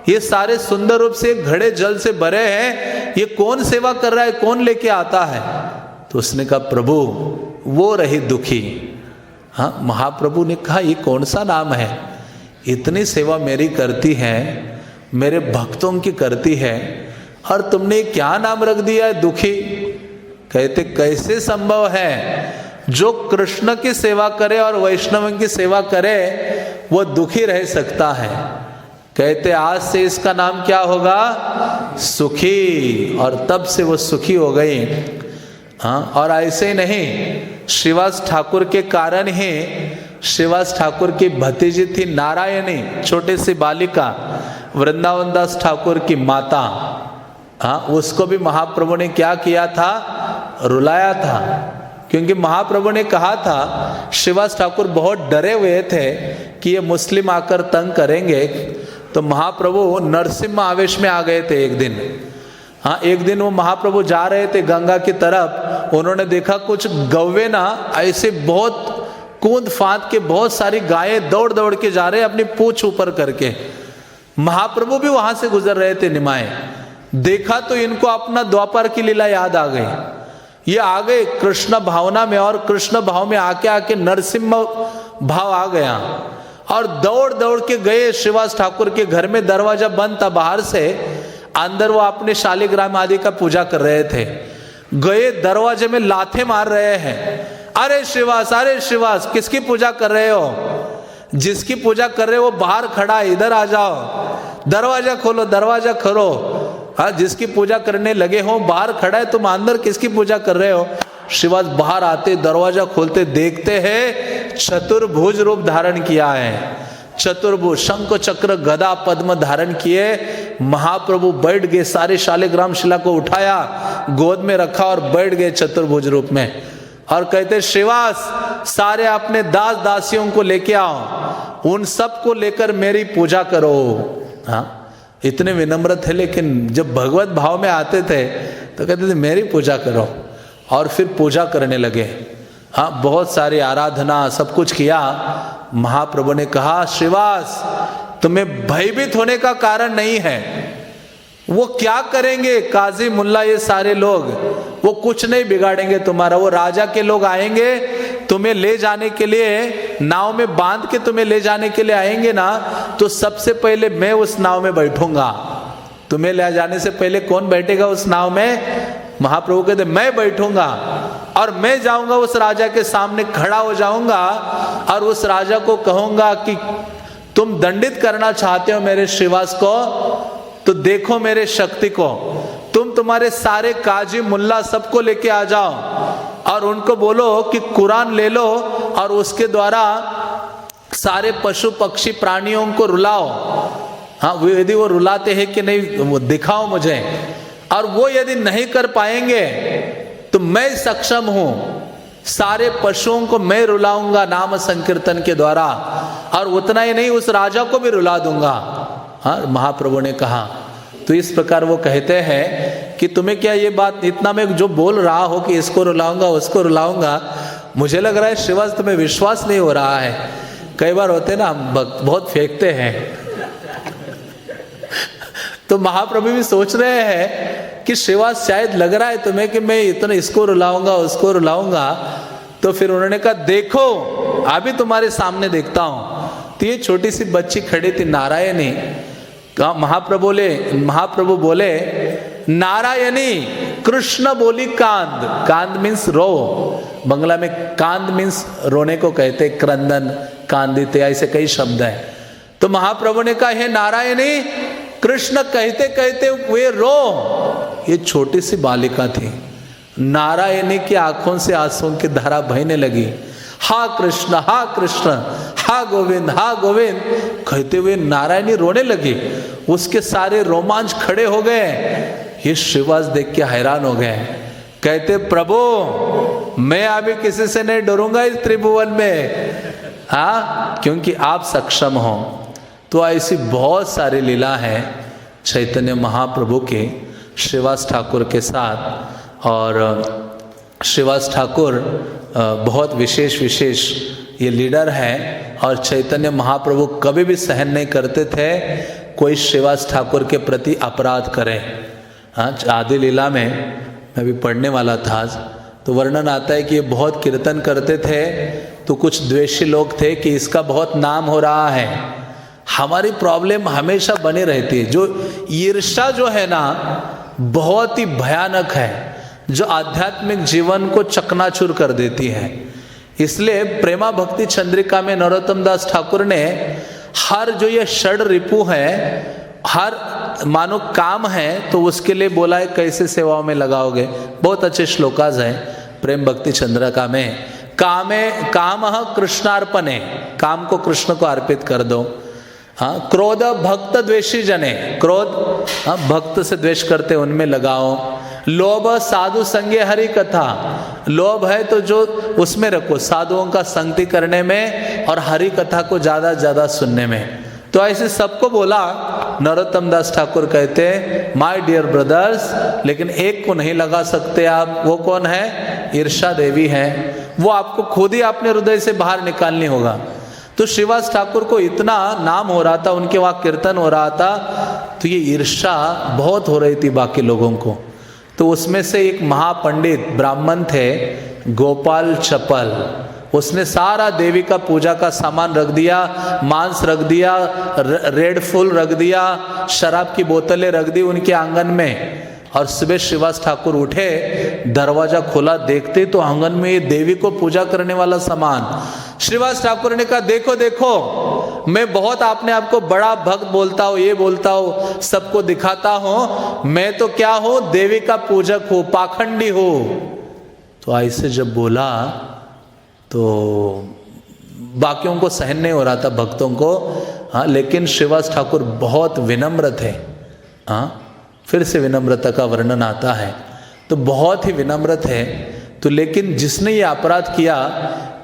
ये सारे सुंदर रूप से घड़े जल से भरे हैं, ये कौन सेवा कर रहा है, कौन लेके आता है। तो उसने कहा, प्रभु वो रही दुखी। हाँ, महाप्रभु ने कहा, ये कौन सा नाम है, इतनी सेवा मेरी करती है, मेरे भक्तों की करती है, और तुमने क्या नाम रख दिया है, दुखी। कहते, कैसे संभव है, जो कृष्ण की सेवा करे और वैष्णव की सेवा करे वो दुखी रह सकता है। कहते, आज से इसका नाम क्या होगा, सुखी। और तब से वो सुखी हो गई। हाँ, और ऐसे ही नहीं, श्रीवास ठाकुर के कारण ही श्रीवास ठाकुर की भतीजी थी नारायणी, छोटी सी बालिका, वृंदावन दास ठाकुर की माता। हाँ, उसको भी महाप्रभु ने क्या किया था, रुलाया था। क्योंकि महाप्रभु ने कहा था, श्रीवास ठाकुर बहुत डरे हुए थे कि ये मुस्लिम आकर तंग करेंगे। तो महाप्रभु नरसिम्हा आवेश में आ गए थे एक दिन। हाँ, एक दिन वो महाप्रभु जा रहे थे गंगा की तरफ, उन्होंने देखा कुछ गौवे ना ऐसे बहुत कूद फांद के, बहुत सारी गायें दौड़ दौड़ के जा रहे हैं अपनी पूंछ ऊपर करके। महाप्रभु भी वहां से गुजर रहे थे निमाए, देखा तो इनको अपना द्वापर की लीला याद आ गई। ये आ गए कृष्ण भावना में, और कृष्ण भाव में आके आके नरसिम्हा भाव आ गया, और दौड़ दौड़ के गए श्रीवास ठाकुर के घर में। दरवाजा बंद था बाहर से, अंदर वो अपने शालिग्राम आदि का पूजा कर रहे थे। गए, दरवाजे में लाथे मार रहे हैं, अरे श्रीवास किसकी पूजा कर रहे हो, जिसकी पूजा कर रहे हो वो बाहर खड़ा है, इधर आ जाओ, दरवाजा खोलो, दरवाजा खोलो। हाँ, जिसकी पूजा करने लगे हो बाहर खड़ा है, तुम अंदर किसकी पूजा कर रहे हो। श्रीवास बाहर आते, दरवाजा खोलते, देखते हैं चतुर्भुज रूप धारण किया है। चतुर्भुज, शंख चक्र गदा पद्म धारण किए महाप्रभु बैठ गए। सारे शालिग्राम शिला को उठाया, गोद में रखा और बैठ गए चतुर्भुज रूप में। और कहते, श्रीवास सारे अपने दास दासियों को लेके आओ, उन सब को लेकर मेरी पूजा करो। हाँ, इतने विनम्र थे, लेकिन जब भगवत भाव में आते थे तो कहते थे मेरी पूजा करो, और फिर पूजा करने लगे। हाँ, बहुत सारी आराधना सब कुछ किया। महाप्रभु ने कहा, श्रीवास तुम्हें भयभीत होने का कारण नहीं है। वो क्या करेंगे, काजी मुल्ला ये सारे लोग, वो कुछ नहीं बिगाड़ेंगे तुम्हारा। वो राजा के लोग आएंगे, तुम्हें ले जाने के लिए, नाव में बांध के तुम्हें ले जाने के लिए आएंगे ना, तो सबसे पहले मैं उस नाव में बैठूंगा। तुम्हें ले जाने से पहले कौन बैठेगा उस नाव में? महाप्रभु कहते, मैं बैठूंगा, और मैं जाऊंगा उस राजा के सामने, खड़ा हो जाऊंगा, और उस राजा को कहूंगा कि तुम दंडित करना चाहते हो मेरे श्रीवास को, तो देखो मेरे शक्ति को। तुम तुम्हारे सारे काजी मुल्ला सबको लेके आ जाओ, और उनको बोलो कि कुरान ले लो, और उसके द्वारा सारे पशु पक्षी प्राणियों को रुलाओ। हाँ, यदि वो रुलाते हैं कि नहीं वो दिखाओ मुझे। और वो यदि नहीं कर पाएंगे तो मैं सक्षम हूं, सारे पशुओं को मैं रुलाऊंगा नाम संकीर्तन के द्वारा, और उतना ही नहीं उस राजा को भी रुला दूंगा। हाँ, महाप्रभु ने कहा। तो इस प्रकार वो कहते हैं कि तुम्हें क्या ये बात, इतना मैं जो बोल रहा हो कि इसको रुलाऊंगा उसको रुलाऊंगा, मुझे लग रहा है श्रीवास तुम्हें विश्वास नहीं हो रहा है। कई बार होते ना, हम बहुत फेंकते हैं। तो महाप्रभु भी सोच रहे हैं कि श्रीवास शायद लग रहा है तुम्हें कि मैं इतना इसको रुलाऊंगा उसको रुलाऊंगा, तो फिर उन्होंने कहा देखो अभी तुम्हारे सामने देखता हूं। तो ये छोटी सी बच्ची खड़ी थी नारायणी, महाप्रभु बोले नारायणी, कृष्ण बोली कांद, कांद मीन्स रो, बंगला में कांद मीन्स रोने को कहते, क्रंदन, कांदिते, ऐसे कई शब्द हैं। तो महाप्रभु ने कहा हे नारायणी, कृष्ण कहते कहते वे रो। ये छोटी सी बालिका थी, नारायणी की आंखों से आंसुओं की धारा बहने लगी। हा कृष्ण हा गोविंद कहते हुए नारायणी रोने लगी। उसके सारे रोमांच खड़े हो गए। ये श्रीवास देख के हैरान हो गए, कहते प्रभु मैं अभी किसी से नहीं डरूंगा इस त्रिभुवन में, हाँ, क्योंकि आप सक्षम हो। तो ऐसी बहुत सारी लीला है चैतन्य महाप्रभु के श्रीवास ठाकुर के साथ। और श्रीवास ठाकुर बहुत विशेष ये लीडर हैं, और चैतन्य महाप्रभु कभी भी सहन नहीं करते थे कोई श्रीवास ठाकुर के प्रति अपराध करे। हाँ, आदि लीला में मैं भी पढ़ने वाला था आज, तो वर्णन आता है कि ये बहुत कीर्तन करते थे, तो कुछ द्वेषी लोग थे कि इसका बहुत नाम हो रहा है। हमारी प्रॉब्लम हमेशा बनी रहती है, जो ईर्ष्या जो है ना बहुत ही भयानक है, जो आध्यात्मिक जीवन को चकनाचूर कर देती है। इसलिए प्रेमा भक्ति चंद्रिका में नरोत्तम दास ठाकुर ने हर जो ये षड रिपु है, हर मानो काम है, तो उसके लिए बोला है कैसे सेवाओं में लगाओगे। बहुत अच्छे श्लोकाज हैं प्रेम भक्ति चंद्रिका में। काम कृष्णार्पणे, काम को कृष्ण को अर्पित कर दो। हाँ, क्रोध भक्त द्वेषी जने, क्रोध हाँ भक्त से द्वेष करते उनमें लगाओ। लोभ साधु संगे हरि कथा, लोभ है तो जो उसमें रखो, साधुओं का संगति करने में और हरि कथा को ज्यादा सुनने में। तो ऐसे सबको बोला। नरोत्तम दास ठाकुर कहते माय डियर ब्रदर्स, लेकिन एक को नहीं लगा सकते आप। वो कौन है? ईर्षा देवी है। वो आपको खुद ही अपने हृदय से बाहर निकालनी होगा। तो श्रीवास ठाकुर को इतना नाम हो रहा था, उनके वहाँ कीर्तन हो रहा था, तो ये ईर्षा बहुत हो रही थी बाकी लोगों को। तो उसमें से एक महापंडित ब्राह्मण थे गोपाल चपल, उसने सारा देवी का पूजा का सामान रख दिया, मांस रख दिया, रेड फूल रख दिया, शराब की बोतलें रख दी उनके आंगन में। और सुबह श्रीवास ठाकुर उठे, दरवाजा खोला, देखते तो आंगन में ये देवी को पूजा करने वाला सामान। श्रीवास ठाकुर ने कहा देखो देखो, मैं बहुत आपने आपको बड़ा भक्त बोलता हूँ, ये बोलता हूँ, सबको दिखाता हूँ, मैं तो क्या हूँ, देवी का पूजक हूँ, पाखंडी हूँ। तो ऐसे जब बोला तो बाकियों को सहन नहीं हो रहा था, भक्तों को। हाँ, लेकिन श्रीवास ठाकुर बहुत विनम्र थे। हाँ, फिर से विनम्रता का वर्णन आता है, तो बहुत ही विनम्र थे। तो लेकिन जिसने ये अपराध किया,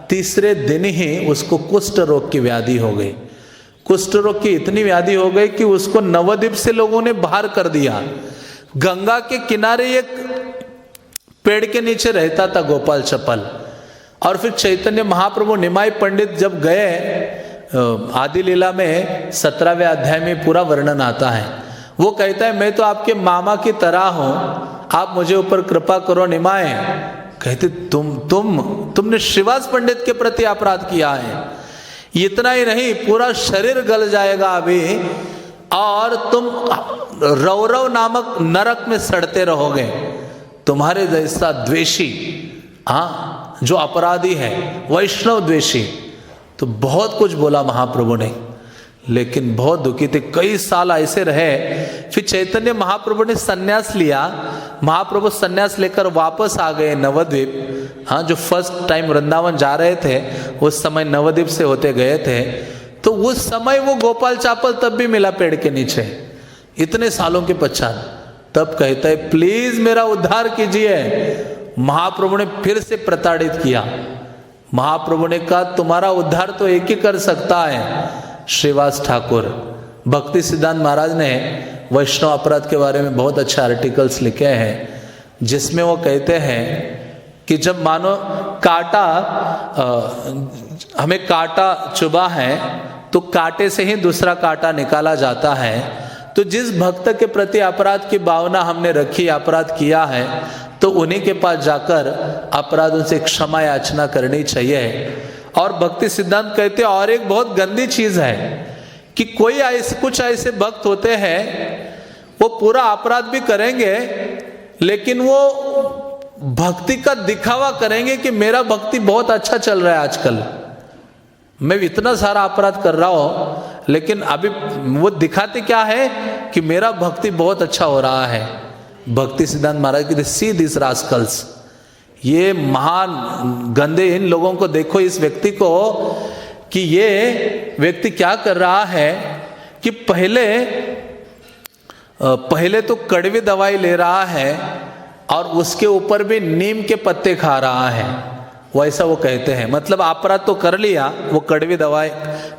तीसरे दिन ही उसको कुष्ठ रोग की व्याधि हो गई। कुष्ठ रोग की इतनी व्याधि हो गई कि उसको नवद्वीप से लोगों ने बाहर कर दिया। गंगा के किनारे एक पेड़ के नीचे रहता था गोपाल चपल। और फिर चैतन्य महाप्रभु निमाई पंडित जब गए, आदि लीला में 17वें अध्याय में पूरा वर्णन आता है। वो कहता है मैं तो आपके मामा की तरह हूं, आप मुझे ऊपर कृपा करो निमाए। कहते तुमने श्रीवास पंडित के प्रति अपराध किया है। इतना ही नहीं, पूरा शरीर गल जाएगा अभी, और तुम रौरव नामक नरक में सड़ते रहोगे। तुम्हारे जैसा द्वेषी, हाँ, जो अपराधी है, वैष्णव द्वेषी। तो बहुत कुछ बोला महाप्रभु ने, लेकिन बहुत दुखी थे। कई साल ऐसे रहे। फिर चैतन्य महाप्रभु ने सन्यास लिया। महाप्रभु सन्यास लेकर वापस आ गए नवद्वीप। हाँ, जो फर्स्ट टाइम वृंदावन जा रहे थे उस समय नवद्वीप से होते गए थे। तो उस समय वो गोपाल चापल तब भी मिला पेड़ के नीचे, इतने सालों के पश्चात। तब कहता है प्लीज मेरा उद्धार कीजिए। महाप्रभु ने फिर से प्रताड़ित किया। महाप्रभु ने कहा तुम्हारा उद्धार तो एक ही कर सकता है, श्रीवास ठाकुर। भक्ति सिद्धांत महाराज ने वैष्णव अपराध के बारे में बहुत अच्छे आर्टिकल्स लिखे हैं, जिसमें वो कहते हैं कि जब मानो कांटा, हमें कांटा चुभा है तो कांटे से ही दूसरा कांटा निकाला जाता है। तो तो जिस भक्त के प्रति अपराध की भावना हमने रखी, अपराध किया है, तो उन्हीं के पास जाकर अपराधों से क्षमा याचना करनी चाहिए। और भक्ति सिद्धांत कहते हैं और एक बहुत गंदी चीज है कि कुछ ऐसे भक्त होते हैं, वो पूरा अपराध भी करेंगे लेकिन वो भक्ति का दिखावा करेंगे कि मेरा भक्ति बहुत अच्छा चल रहा है आजकल, मैं इतना सारा अपराध कर रहा हूं, लेकिन अभी वो दिखाते क्या है कि मेरा भक्ति बहुत अच्छा हो रहा है। भक्ति सिद्धांत महाराज की सी दिस रास्कल्स, ये महान गंदे इन लोगों को देखो, इस व्यक्ति को, कि ये व्यक्ति क्या कर रहा है कि पहले तो कड़वी दवाई ले रहा है और उसके ऊपर भी नीम के पत्ते खा रहा है, वैसा वो कहते हैं। मतलब अपराध तो कर लिया, वो कड़वी दवाई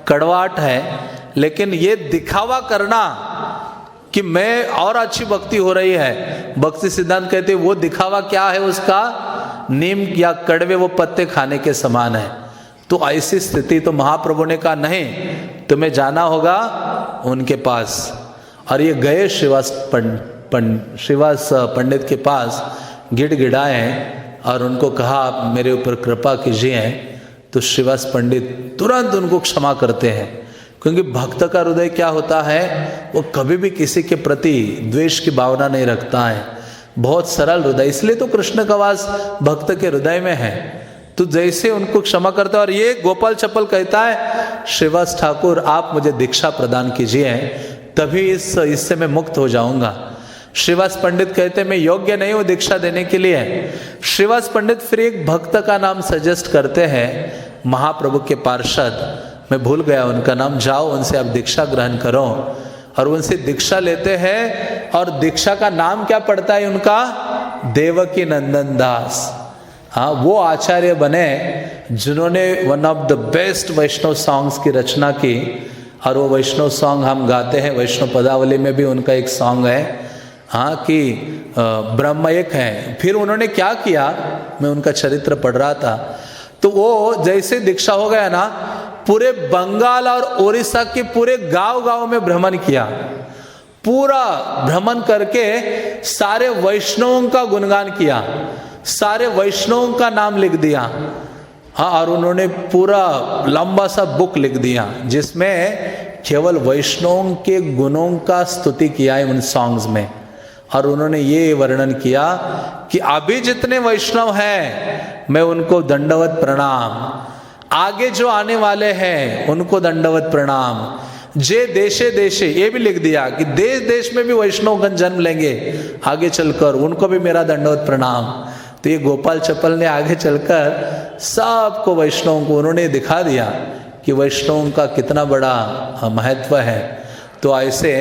कड़वाहट है, लेकिन ये दिखावा करना कि मैं और अच्छी भक्ति हो रही है, भक्ति सिद्धांत कहते हैं वो दिखावा क्या है उसका, नीम या कड़वे वो पत्ते खाने के समान है। तो ऐसी स्थिति तो महाप्रभु ने कहा नहीं, तुम्हें जाना होगा उनके पास। और ये गए श्रीवास पंडित के पास, गिड़गिड़ाए और उनको कहा आप मेरे ऊपर कृपा कीजिए। तो श्रीवास पंडित तुरंत उनको क्षमा करते हैं, क्योंकि भक्त का हृदय क्या होता है, वो कभी भी किसी के प्रति द्वेष की भावना नहीं रखता है, बहुत सरल हृदय। इसलिए तो कृष्ण का वास भक्त के हृदय में है। तो जैसे उनको क्षमा करता है, और ये गोपाल चप्पल कहता है श्रीवास ठाकुर आप मुझे दीक्षा प्रदान कीजिए, तभी इससे मैं मुक्त हो जाऊंगा। श्रीवास पंडित कहते मैं योग्य नहीं हूं दीक्षा देने के लिए। श्रीवास पंडित फिर एक भक्त का नाम सजेस्ट करते हैं, महाप्रभु के पार्षद, मैं भूल गया उनका नाम, जाओ उनसे आप दीक्षा ग्रहण करो। और उनसे दीक्षा लेते हैं, और दीक्षा का नाम क्या पड़ता है उनका, देवकी नंदन दास। हाँ, वो आचार्य बने जिन्होंने one of the best Vaishnava songs की रचना की। और वो वैष्णव सॉन्ग हम गाते हैं, वैष्णव पदावली में भी उनका एक सॉन्ग है, हाँ, कि ब्रह्म एक है। फिर उन्होंने क्या किया, मैं उनका चरित्र पढ़ रहा था, तो वो जैसे दीक्षा हो गया ना, पूरे बंगाल और उड़ीसा के पूरे गांव-गांव में भ्रमण किया, पूरा भ्रमण करके सारे वैष्णवों का गुणगान किया, सारे वैष्णवों का नाम लिख दिया। हाँ, और उन्होंने पूरा लंबा सा बुक लिख दिया जिसमें केवल वैष्णवों के गुणों का स्तुति किया है उन सॉन्ग्स में। और उन्होंने ये वर्णन किया कि अभी जितने वैष्णव हैं मैं उनको दंडवत प्रणाम, आगे जो आने वाले हैं उनको दंडवत प्रणाम, जे देशे देशे, ये भी लिख दिया कि देश देश में भी वैष्णवगण जन्म लेंगे आगे चलकर, उनको भी मेरा दंडवत प्रणाम। तो ये गोपाल चप्पल ने आगे चलकर सबको वैष्णवों को उन्होंने दिखा दिया कि वैष्णवों का कितना बड़ा महत्व है। तो ऐसे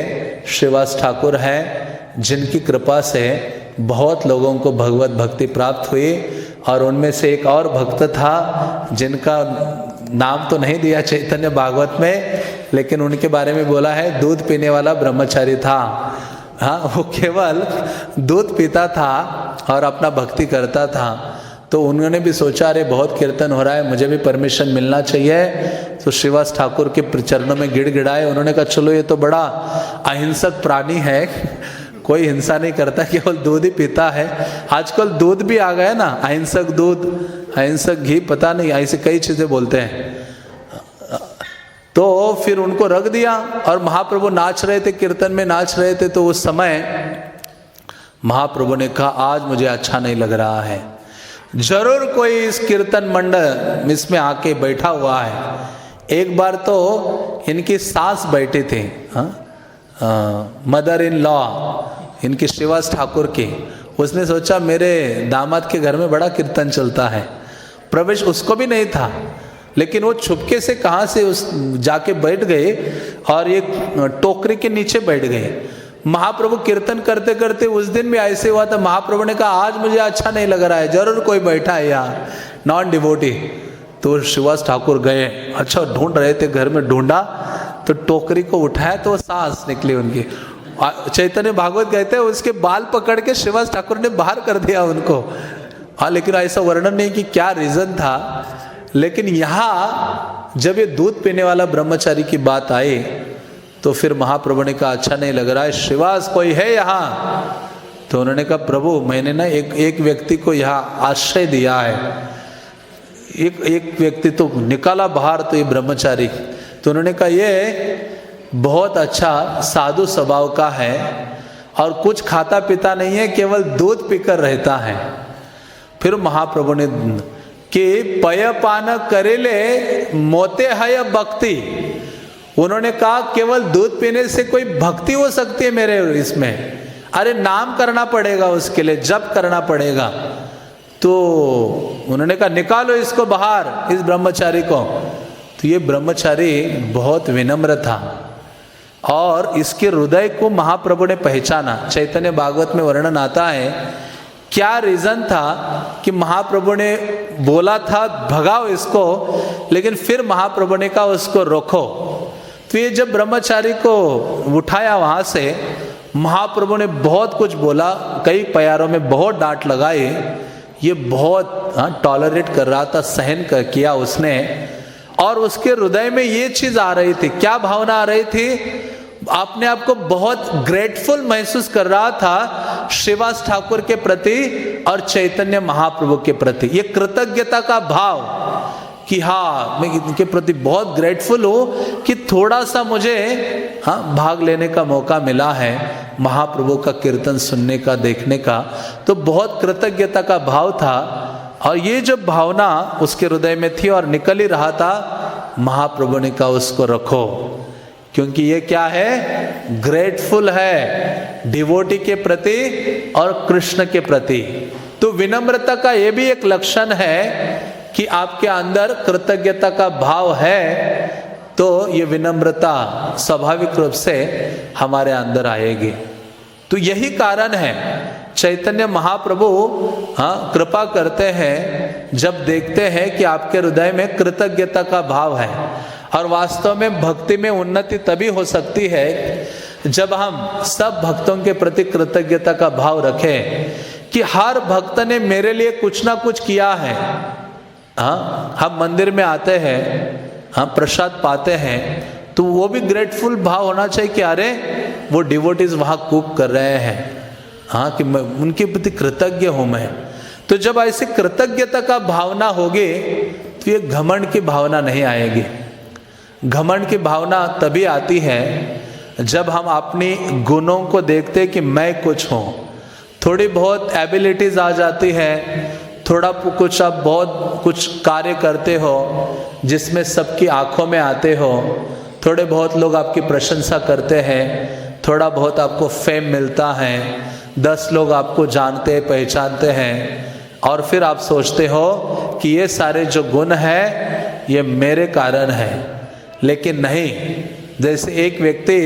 श्रीवास ठाकुर हैं जिनकी कृपा से बहुत लोगों को भगवत भक्ति प्राप्त हुई। और उनमें से एक और भक्त था जिनका नाम तो नहीं दिया चैतन्य भागवत में, लेकिन उनके बारे में बोला है दूध पीने वाला ब्रह्मचारी था। हाँ, वो केवल दूध पीता था और अपना भक्ति करता था। तो उन्होंने भी सोचा अरे बहुत कीर्तन हो रहा है, मुझे भी परमिशन मिलना चाहिए। तो श्रीवास ठाकुर के चरणों में गिड़गिड़ाए। उन्होंने कहा चलो ये तो बड़ा अहिंसक प्राणी है, कोई हिंसा नहीं करता, केवल दूध ही पीता है। आजकल दूध भी आ गया ना, अहिंसक दूध, अहिंसक घी, पता नहीं ऐसे कई चीजें बोलते हैं। तो फिर उनको रख दिया और महाप्रभु नाच रहे थे, कीर्तन में नाच रहे थे। तो उस समय महाप्रभु ने कहा आज मुझे अच्छा नहीं लग रहा है, जरूर कोई इस कीर्तन मंडल इसमें आके बैठा हुआ है। एक बार तो इनकी सास बैठे थे, मदर इन लॉ इनकी श्रीवास ठाकुर की। उसने सोचा मेरे दामाद के घर में बड़ा कीर्तन चलता है, प्रवेश उसको भी नहीं था, लेकिन वो छुपके से कहाँ से उस जाके बैठ गए और एक टोकरी के नीचे बैठ गए। महाप्रभु कीर्तन करते करते उस दिन भी ऐसे हुआ था, महाप्रभु ने कहा आज मुझे अच्छा नहीं लग रहा है, जरूर कोई बैठा है यार नॉन डिवोटी। तो श्रीवास ठाकुर गए, अच्छा ढूंढ रहे थे, घर में ढूंढा तो टोकरी को उठाया तो सांस निकली उनकी। चैतन्य भागवत कहते हैं उसके बाल पकड़ के श्रीवास ठाकुर ने बाहर कर दिया उनको। हाँ, लेकिन ऐसा वर्णन नहीं कि क्या रीजन था। लेकिन यहाँ जब ये दूध पीने वाला ब्रह्मचारी की बात आई तो फिर महाप्रभु ने कहा अच्छा नहीं लग रहा है, श्रीवास कोई है यहाँ? तो उन्होंने कहा प्रभु मैंने ना एक व्यक्ति को यहाँ आश्रय दिया है, एक व्यक्ति तो निकाला बाहर, तो ये ब्रह्मचारी। तो उन्होंने कहा ये बहुत अच्छा साधु स्वभाव का है और कुछ खाता पीता नहीं है, केवल दूध पीकर रहता है। फिर महाप्रभु ने कि पय पान करेले मोते है भक्ति, उन्होंने कहा केवल दूध पीने से कोई भक्ति हो सकती है मेरे इसमें? अरे नाम करना पड़ेगा, उसके लिए जप करना पड़ेगा। तो उन्होंने कहा निकालो इसको बाहर, इस ब्रह्मचारी को। तो ये ब्रह्मचारी बहुत विनम्र था और इसके हृदय को महाप्रभु ने पहचाना। चैतन्य भागवत में वर्णन आता है क्या रीजन था कि महाप्रभु ने बोला था भगाओ इसको, लेकिन फिर महाप्रभु ने कहा उसको रोको। तो ये जब ब्रह्मचारी को उठाया वहां से, महाप्रभु ने बहुत कुछ बोला, कई प्यारों में बहुत डांट लगाई। ये बहुत टॉलरेट कर रहा था, सहन किया उसने। और उसके हृदय में ये चीज आ रही थी, क्या भावना आ रही थी? अपने आप को बहुत ग्रेटफुल महसूस कर रहा था श्रीवास ठाकुर के प्रति और चैतन्य महाप्रभु के प्रति। ये कृतज्ञता का भाव कि हाँ मैं इनके प्रति बहुत ग्रेटफुल हूँ कि थोड़ा सा मुझे भाग लेने का मौका मिला है, महाप्रभु का कीर्तन सुनने का, देखने का। तो बहुत कृतज्ञता का भाव था और ये जब भावना उसके हृदय में थी और निकल ही रहा था, महाप्रभु ने कहा उसको रखो, क्योंकि ये क्या है? ग्रेटफुल है डिवोटी के प्रति और कृष्ण के प्रति। तो विनम्रता का ये भी एक लक्षण है कि आपके अंदर कृतज्ञता का भाव है, तो ये विनम्रता स्वाभाविक रूप से हमारे अंदर आएगी। तो यही कारण है चैतन्य महाप्रभु कृपा करते हैं जब देखते हैं कि आपके हृदय में कृतज्ञता का भाव है। और वास्तव में भक्ति में उन्नति तभी हो सकती है जब हम सब भक्तों के प्रति कृतज्ञता का भाव रखें कि हर भक्त ने मेरे लिए कुछ ना कुछ किया है। हम मंदिर में आते हैं, हम प्रसाद पाते हैं, तो वो भी ग्रेटफुल भाव होना चाहिए कि अरे वो डिवोटीज वहाँ कुक कर रहे हैं, कि मैं उनके प्रति कृतज्ञ हूँ मैं। तो जब ऐसे कृतज्ञता का भावना होगी तो ये घमंड की भावना नहीं आएगी। घमंड की भावना तभी आती है जब हम अपनी गुणों को देखते कि मैं कुछ हूँ। थोड़ी बहुत एबिलिटीज आ जाती है, थोड़ा कुछ आप बहुत कुछ कार्य करते हो जिसमें सबकी आंखों में आते हो, थोड़े बहुत लोग आपकी प्रशंसा करते हैं, थोड़ा बहुत आपको फेम मिलता है, 10 लोग आपको जानते पहचानते हैं, और फिर आप सोचते हो कि ये सारे जो गुण हैं ये मेरे कारण है। लेकिन नहीं, जैसे एक व्यक्ति,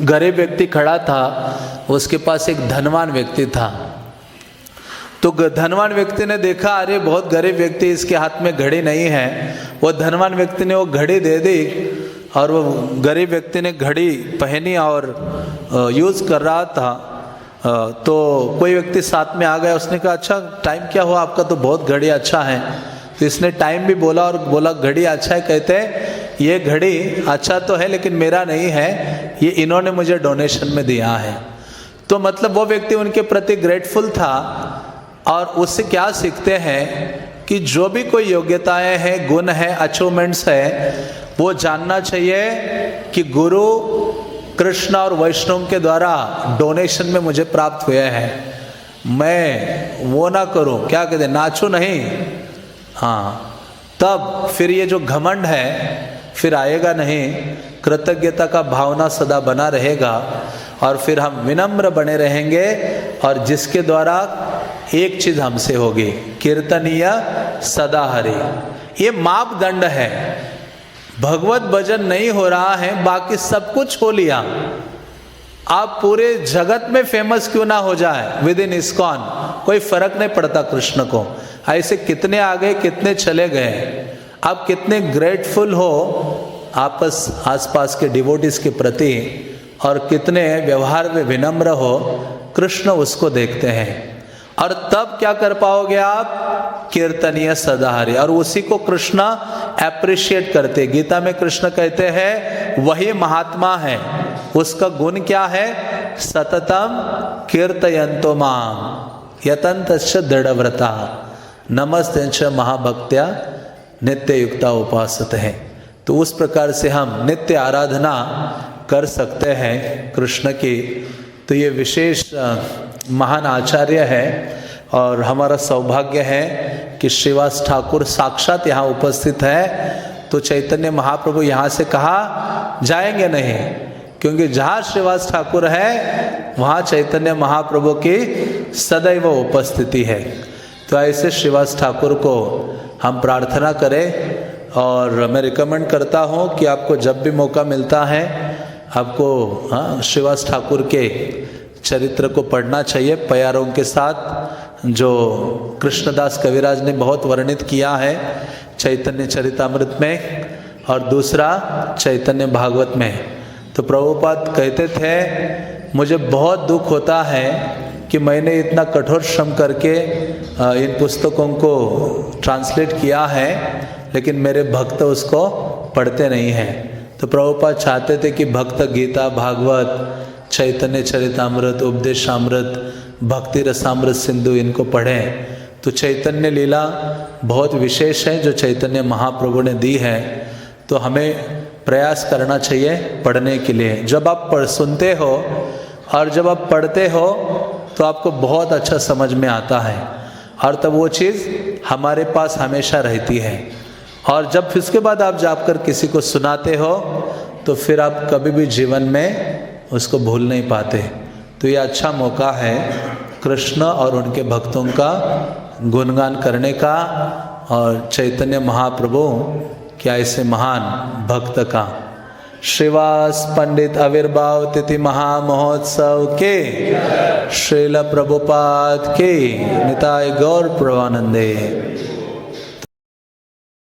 गरीब व्यक्ति खड़ा था, उसके पास एक धनवान व्यक्ति था। तो धनवान व्यक्ति ने देखा अरे बहुत गरीब व्यक्ति, इसके हाथ में घड़ी नहीं है। वो धनवान व्यक्ति ने वो घड़ी दे दी और वो गरीब व्यक्ति ने घड़ी पहनी और यूज़ कर रहा था। तो कोई व्यक्ति साथ में आ गया, उसने कहा अच्छा टाइम क्या हुआ आपका, तो बहुत घड़ी अच्छा है। तो इसने टाइम भी बोला और बोला घड़ी अच्छा है। कहते हैं ये घड़ी अच्छा तो है लेकिन मेरा नहीं है, ये इन्होंने मुझे डोनेशन में दिया है। तो मतलब वो व्यक्ति उनके प्रति ग्रेटफुल था। और उससे क्या सीखते हैं कि जो भी कोई योग्यताएं हैं, गुण हैं, अचीवमेंट्स है, वो जानना चाहिए कि गुरु कृष्ण और वैष्णव के द्वारा डोनेशन में मुझे प्राप्त हुए हैं। मैं वो ना करूं, क्या कहते हैं, नाचू नहीं। तब फिर ये जो घमंड है फिर आएगा नहीं। कृतज्ञता का भावना सदा बना रहेगा और फिर हम विनम्र बने रहेंगे। और जिसके द्वारा एक चीज हमसे होगी, कीर्तनीय सदा हरि। ये मापदंड है। भगवत भजन नहीं हो रहा है, बाकी सब कुछ हो लिया, आप पूरे जगत में फेमस क्यों ना हो जाए विद इन इस्कॉन, कोई फर्क नहीं पड़ता कृष्ण को। ऐसे कितने आ गए, कितने चले गए। आप कितने ग्रेटफुल हो आसपास के डिवोटीज के प्रति और कितने व्यवहार में विनम्र हो, कृष्ण उसको देखते हैं। और तब क्या कर पाओगे आप? कीर्तनीय सदाहरि। और उसी को कृष्ण एप्रिशिएट करते। गीता में कृष्ण कहते हैं वही महात्मा है। उसका गुण क्या है? सततम कीर्तयन्तो माम यतन्तश्च दृढ़व्रता नमस्तेंच महाभक्त्या नित्य युक्ता उपासते हैं। तो उस प्रकार से हम नित्य आराधना कर सकते हैं कृष्ण की। तो ये विशेष महान आचार्य है और हमारा सौभाग्य है कि श्रीवास ठाकुर साक्षात यहाँ उपस्थित है। तो चैतन्य महाप्रभु यहाँ से कहा जाएंगे नहीं, क्योंकि जहाँ श्रीवास ठाकुर है वहाँ चैतन्य महाप्रभु की सदैव उपस्थिति है। तो ऐसे श्रीवास ठाकुर को हम प्रार्थना करें। और मैं रिकमेंड करता हूँ कि आपको जब भी मौका मिलता है आपको श्रीवास ठाकुर के चरित्र को पढ़ना चाहिए प्यारों के साथ, जो कृष्णदास कविराज ने बहुत वर्णित किया है चैतन्य चरितामृत में और दूसरा चैतन्य भागवत में। तो प्रभुपाद कहते थे मुझे बहुत दुख होता है कि मैंने इतना कठोर श्रम करके इन पुस्तकों को ट्रांसलेट किया है, लेकिन मेरे भक्त उसको पढ़ते नहीं हैं। तो प्रभुपाद चाहते थे कि भक्त गीता, भागवत, चैतन्य चरितामृत, उपदेशामृत, भक्ति रसामृत सिंधु इनको पढ़ें। तो चैतन्य लीला बहुत विशेष है जो चैतन्य महाप्रभु ने दी है। तो हमें प्रयास करना चाहिए पढ़ने के लिए। जब आप सुनते हो और जब आप पढ़ते हो तो आपको बहुत अच्छा समझ में आता है और तब वो चीज़ हमारे पास हमेशा रहती है। और जब फिर उसके बाद आप जाकर किसी को सुनाते हो तो फिर आप कभी भी जीवन में उसको भूल नहीं पाते। तो ये अच्छा मौका है कृष्ण और उनके भक्तों का गुणगान करने का और चैतन्य महाप्रभु क्या ऐसे महान भक्त का। श्रीवास पंडित आविर्भाव तिथि महामहोत्सव के श्रील प्रभुपाद के निताय गौर प्रवानंदे।